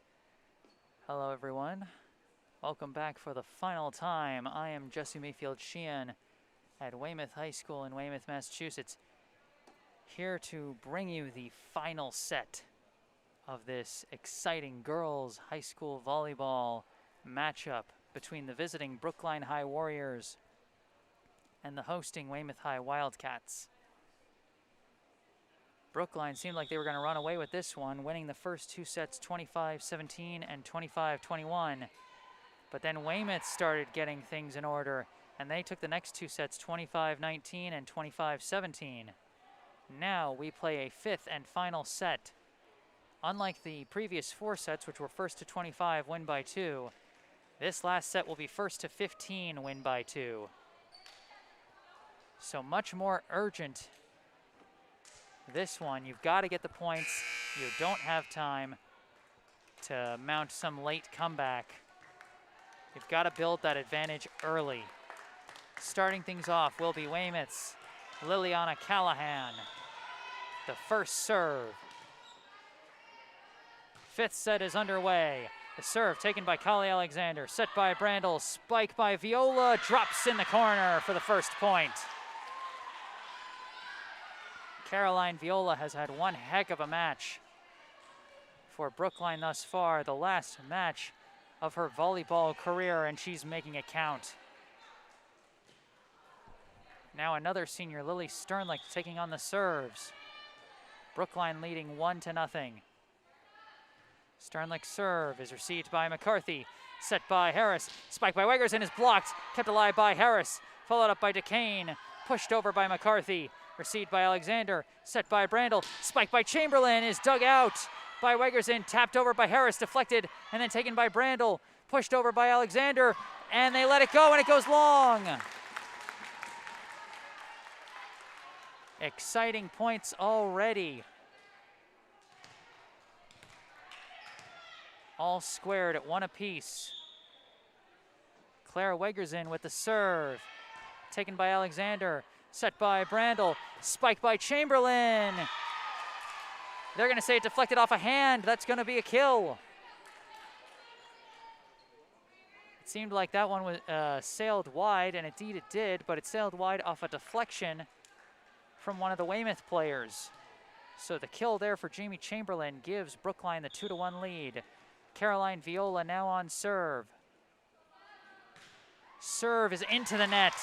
Hello, everyone. Welcome back for the final time. I am Jesse Mayfield-Sheehan at Weymouth High School in Weymouth, Massachusetts, here to bring you the final set of this exciting girls high school volleyball matchup between the visiting Brookline High Warriors and the hosting Weymouth High Wildcats. Brookline seemed like they were going to run away with this one, winning the first two sets 25-17 and 25-21. But then Weymouth started getting things in order, and they took the next two sets 25-19 and 25-17. Now we play a fifth and final set. Unlike the previous four sets, which were first to 25, win by 2, this last set will be first to 15, win by 2. So much more urgent. This one, you've got to get the points. You don't have time to mount some late comeback. You've got to build that advantage early. Starting things off will be Weymouth's Liliana Callahan. The first serve. Fifth set is underway. The serve taken by Kali Alexander, set by Brandel, spike by Viola, drops in the corner for the first point. Caroline Viola has had one heck of a match for Brookline thus far, the last match of her volleyball career, and she's making it count. Now another senior, Lily Sternlicht, taking on the serves. Brookline leading 1-0. Sternlicht's serve is received by McCarthy, set by Harris, spiked by Wegerson, is blocked, kept alive by Harris, followed up by DeCane, pushed over by McCarthy. Received by Alexander, set by Brandel, spiked by Chamberlain, is dug out by Wegerson, tapped over by Harris, deflected, and then taken by Brandel, pushed over by Alexander, and they let it go, and it goes long. Exciting points already. All squared at 1 apiece. Claire Wegerson with the serve, taken by Alexander, set by Brandel, spiked by Chamberlain. They're going to say it deflected off a hand. That's going to be a kill. It seemed like that one was sailed wide, and indeed it did, but it sailed wide off a deflection from one of the Weymouth players. So the kill there for Jamie Chamberlain gives Brookline the 2-1 lead. Caroline Viola now on serve. Serve is into the net.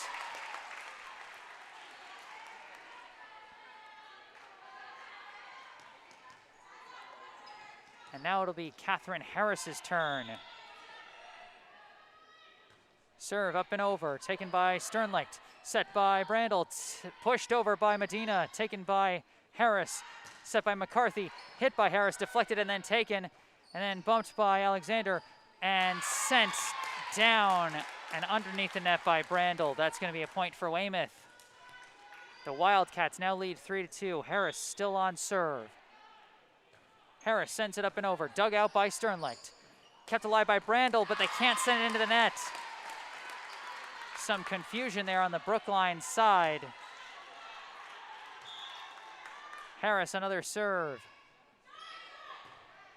And now it'll be Catherine Harris's turn. Serve up and over, taken by Sternlicht, set by Brandel, pushed over by Medina, taken by Harris, set by McCarthy, hit by Harris, deflected and then taken, and then bumped by Alexander and sent down and underneath the net by Brandel. That's going to be a point for Weymouth. The Wildcats now lead 3-2. Harris still on serve. Harris sends it up and over, dug out by Sternlicht. Kept alive by Brandel, but they can't send it into the net. Some confusion there on the Brookline side. Harris, another serve.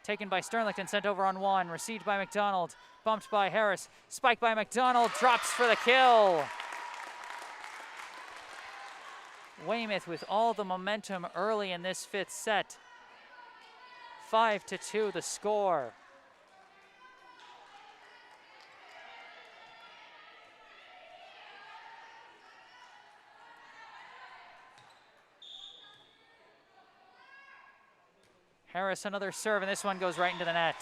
Taken by Sternlicht and sent over on one, received by McDonald, bumped by Harris, spiked by McDonald, drops for the kill. Weymouth with all the momentum early in this fifth set. 5-2 the score. Harris another serve, and this one goes right into the net.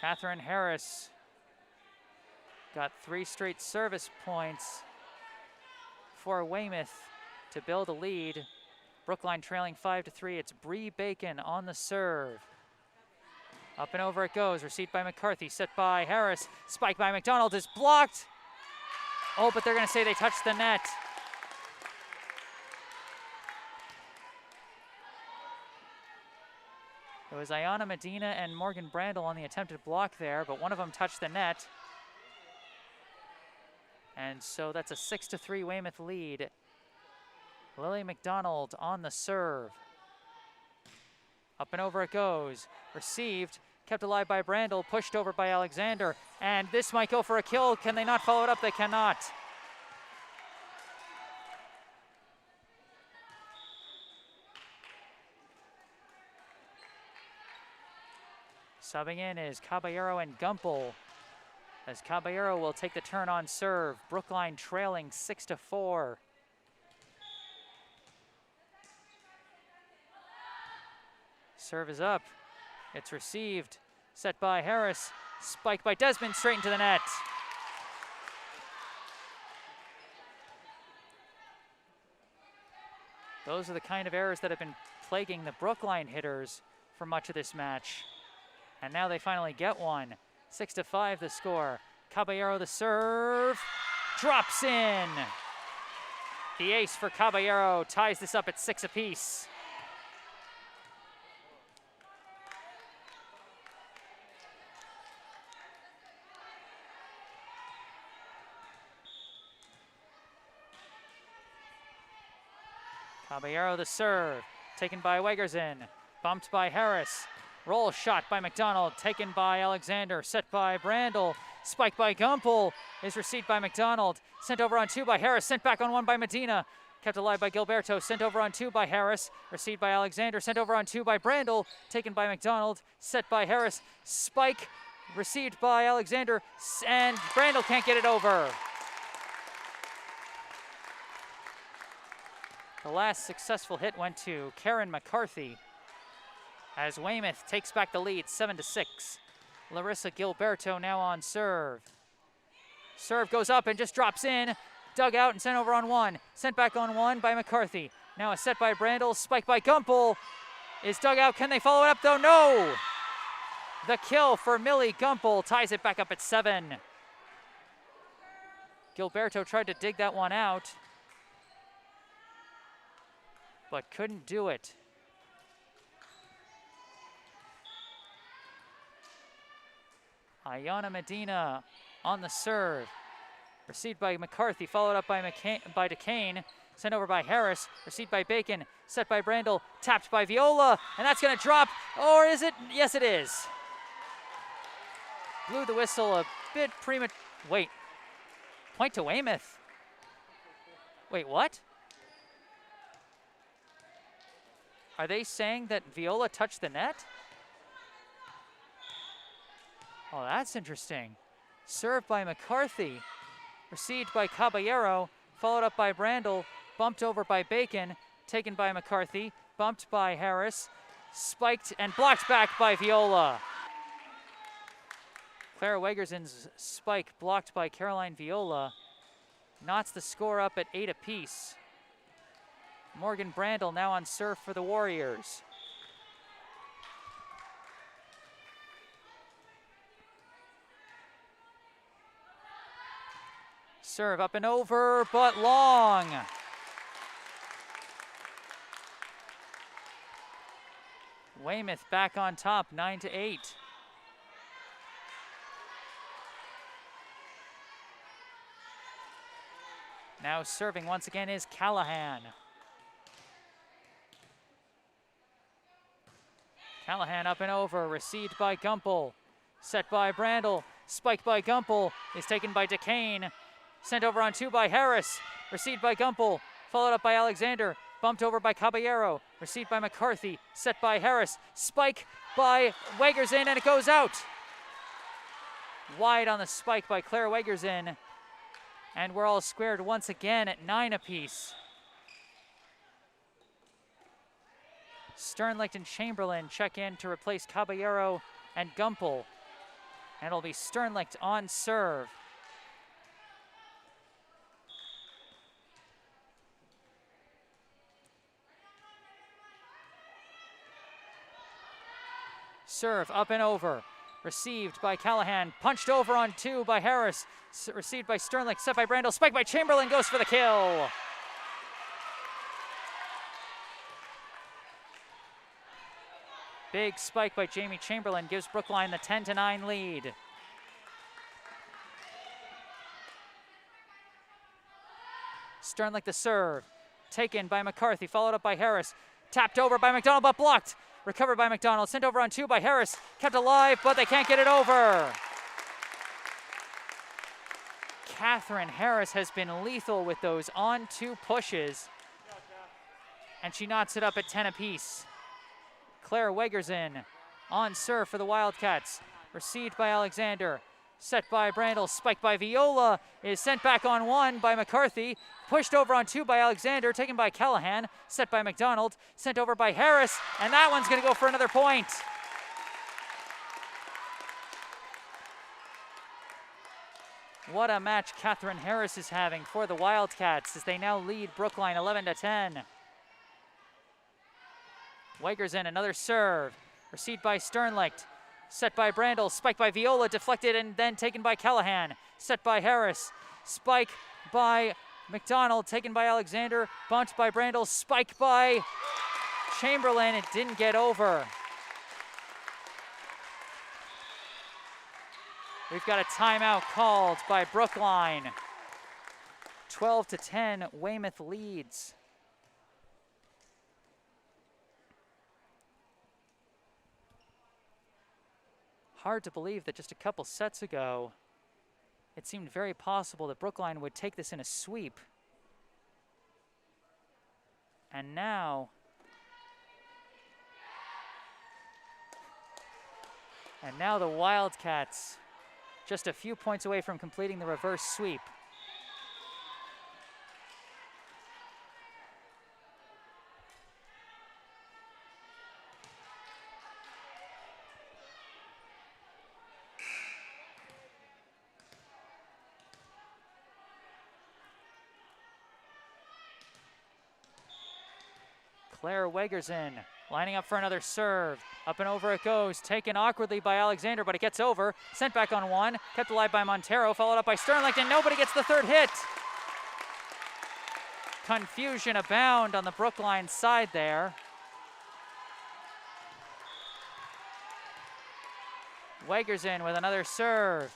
Catherine Harris got 3 straight service points for Weymouth to build a lead. Brookline trailing 5-3. It's Bree Bacon on the serve. Up and over it goes. Received by McCarthy. Set by Harris. Spike by McDonald is blocked. Oh, but they're going to say they touched the net. It was Ayana Medina and Morgan Brandel on the attempted block there, but one of them touched the net. And so that's a 6-3 Weymouth lead Lily McDonald on the serve. Up and over it goes. Received, kept alive by Brandel, pushed over by Alexander, and this might go for a kill. Can they not follow it up? They cannot. Subbing in is Caballero and Gumpel, as Caballero will take the turn on serve. Brookline trailing 6-4. Serve is up. It's received. Set by Harris. Spiked by Desmond straight into the net. Those are the kind of errors that have been plaguing the Brookline hitters for much of this match. And now they finally get one. 6-5 the score. Caballero the serve. Drops in. The ace for Caballero ties this up at 6 apiece. Caballero the serve, taken by Wegersen, bumped by Harris. Roll shot by McDonald, taken by Alexander, set by Brandel, spiked by Gumpel, is received by McDonald, sent over on 2 by Harris, sent back on 1 by Medina, kept alive by Gilberto, sent over on 2 by Harris, received by Alexander, sent over on 2 by Brandel, taken by McDonald, set by Harris, spike, received by Alexander, and Brandel can't get it over. The last successful hit went to Karen McCarthy as Weymouth takes back the lead 7-6. Larissa Gilberto now on serve. Serve goes up and just drops in. Dug out and sent over on 1. Sent back on 1 by McCarthy. Now a set by Brandel, spiked by Gumpel. Is dug out, can they follow it up though? No! The kill for Millie Gumpel ties it back up at 7. Gilberto tried to dig that one out, but couldn't do it. Ayana Medina on the serve. Received by McCarthy, followed up by DeCane. Sent over by Harris, received by Bacon, set by Brandel, tapped by Viola, and that's gonna drop, or is it? Yes, it is. Blew the whistle a bit premature. Wait, point to Weymouth. Wait, what? Are they saying that Viola touched the net? Oh, that's interesting. Served by McCarthy. Received by Caballero. Followed up by Brandel. Bumped over by Bacon. Taken by McCarthy. Bumped by Harris. Spiked and blocked back by Viola. Clara Wegersen's spike blocked by Caroline Viola knots the score up at 8 apiece. Morgan Brandel now on serve for the Warriors. Serve up and over, but long. Weymouth back on top, 9-8. Now serving once again is Callahan. Callahan up and over, received by Gumpel, set by Brandel, spiked by Gumpel, is taken by DeCane, sent over on 2 by Harris, received by Gumpel, followed up by Alexander, bumped over by Caballero, received by McCarthy, set by Harris, spike by Wegersen, and it goes out. Wide on the spike by Claire Wegersen, and we're all squared once again at 9 apiece. Sternlicht and Chamberlain check in to replace Caballero and Gumpel. And it'll be Sternlicht on serve. Serve up and over. Received by Callahan. Punched over on 2 by Harris. Received by Sternlicht. Set by Brandel. Spiked by Chamberlain. Goes for the kill. Big spike by Jamie Chamberlain gives Brookline the 10-9 lead. Sternlicht the serve. taken by McCarthy, followed up by Harris. Tapped over by McDonald, but blocked. Recovered by McDonald, sent over on 2 by Harris. Kept alive, but they can't get it over. Catherine Harris has been lethal with those on-2 pushes, and she knots it up at 10 apiece. Claire Wegerson on serve for the Wildcats. Received by Alexander. Set by Brandel, spiked by Viola, is sent back on 1 by McCarthy, pushed over on 2 by Alexander, taken by Callahan, set by McDonald, sent over by Harris, and that one's gonna go for another point. What a match Catherine Harris is having for the Wildcats as they now lead Brookline 11-10. Wegerson, another serve, received by Sternlicht. Set by Brandel, spiked by Viola, deflected and then taken by Callahan. Set by Harris, spike by McDonald, taken by Alexander, bumped by Brandel, spike by Chamberlain. It didn't get over. We've got a timeout called by Brookline. 12-10, Weymouth leads. Hard to believe that just a couple sets ago, it seemed very possible that Brookline would take this in a sweep. And now, the Wildcats just a few points away from completing the reverse sweep. Claire Wegerson lining up for another serve. Up and over it goes, taken awkwardly by Alexander, but it gets over. Sent back on 1, kept alive by Montero, followed up by Sternlicht, and nobody gets the third hit. Confusion abound on the Brookline side there. Wegerson with another serve.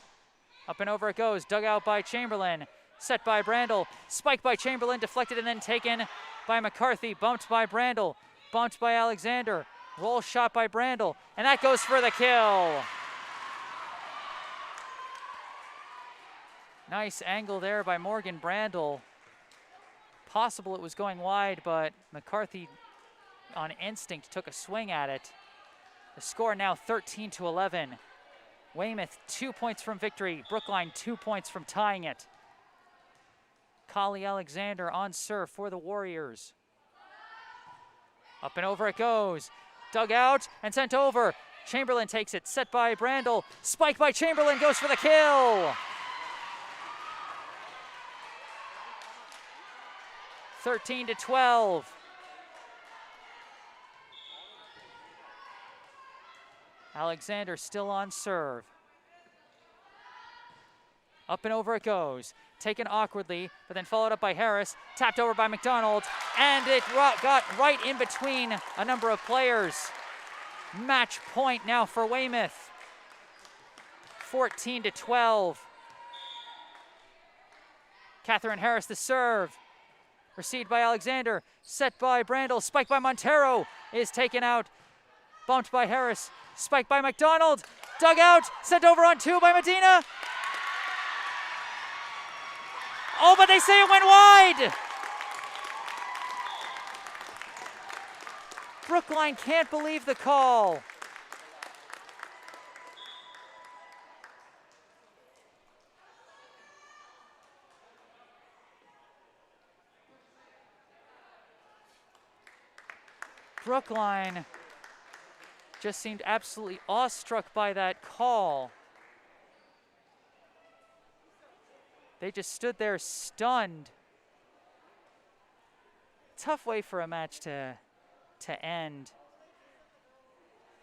Up and over it goes, dug out by Chamberlain. Set by Brandel, spiked by Chamberlain, deflected and then taken by McCarthy, bumped by Brandel, bumped by Alexander, roll shot by Brandel, and that goes for the kill. Nice angle there by Morgan Brandel. Possible it was going wide, but McCarthy on instinct took a swing at it. The score now 13-11. Weymouth 2 points from victory, Brookline 2 points from tying it. Kali Alexander on serve for the Warriors. Up and over it goes. Dug out and sent over. Chamberlain takes it, set by Brandel. Spike by Chamberlain, goes for the kill. 13-12. Alexander still on serve. Up and over it goes. Taken awkwardly, but then followed up by Harris. Tapped over by McDonald, and it got right in between a number of players. Match point now for Weymouth. 14-12. Catherine Harris the serve. Received by Alexander. Set by Brandel. Spiked by Montero. Is taken out. Bumped by Harris. Spiked by McDonald. Dug out. Sent over on 2 by Medina. Oh, but they say it went wide. Brookline can't believe the call. Brookline just seemed absolutely awestruck by that call. They just stood there stunned. Tough way for a match to end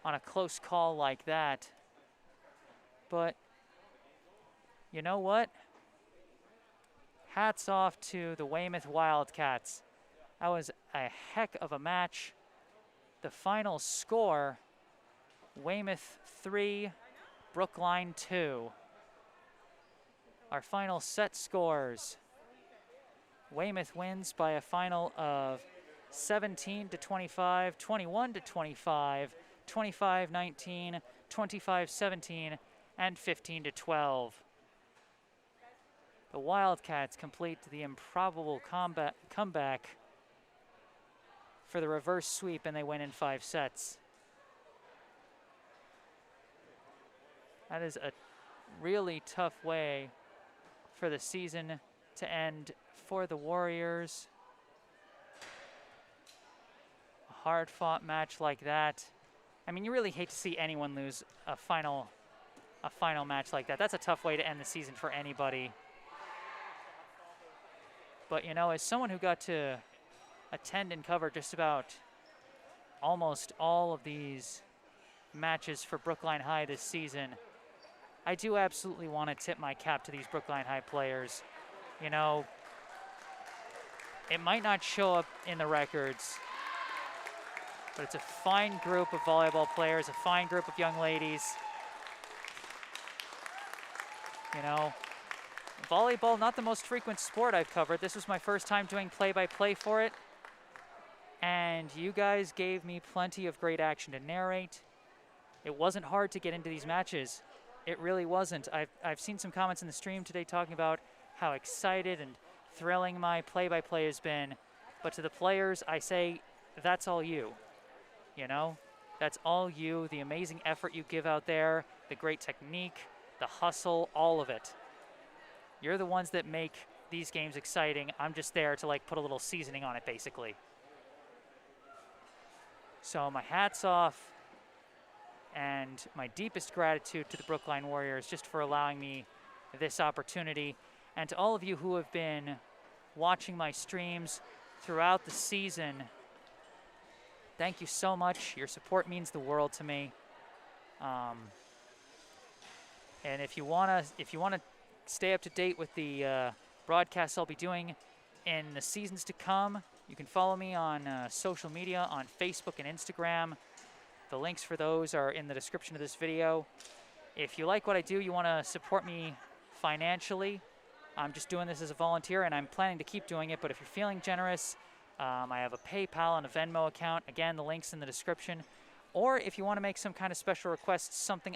on a close call like that. But you know what? Hats off to the Weymouth Wildcats. That was a heck of a match. The final score, Weymouth 3, Brookline 2. Our final set scores. Weymouth wins by a final of 17-25, 21-25, 25-19, 25-17, and 15-12. The Wildcats complete the improbable comeback for the reverse sweep, and they win in 5 sets. That is a really tough way for the season to end for the Warriors. A hard-fought match like that. I mean, you really hate to see anyone lose a final match like that. That's a tough way to end the season for anybody. But, you know, as someone who got to attend and cover just about almost all of these matches for Brookline High this season, I do absolutely want to tip my cap to these Brookline High players. You know, it might not show up in the records, but it's a fine group of volleyball players, a fine group of young ladies. You know, volleyball, not the most frequent sport I've covered. This was my first time doing play-by-play for it. And you guys gave me plenty of great action to narrate. It wasn't hard to get into these matches. It really wasn't. I've seen some comments in the stream today talking about how excited and thrilling my play-by-play has been. But to the players, I say, that's all you. You know, that's all you, the amazing effort you give out there, the great technique, the hustle, all of it. You're the ones that make these games exciting. I'm just there to like put a little seasoning on it, basically. So my hat's off and my deepest gratitude to the Brookline Warriors just for allowing me this opportunity. And to all of you who have been watching my streams throughout the season, thank you so much. Your support means the world to me. And if you wanna stay up to date with the broadcasts I'll be doing in the seasons to come, you can follow me on social media, on Facebook and Instagram. The links for those are in the description of this video. If you like what I do, you want to support me financially, I'm just doing this as a volunteer, and I'm planning to keep doing it, but if you're feeling generous, I have a PayPal and a Venmo account. Again, the link's in the description. Or if you want to make some kind of special request, something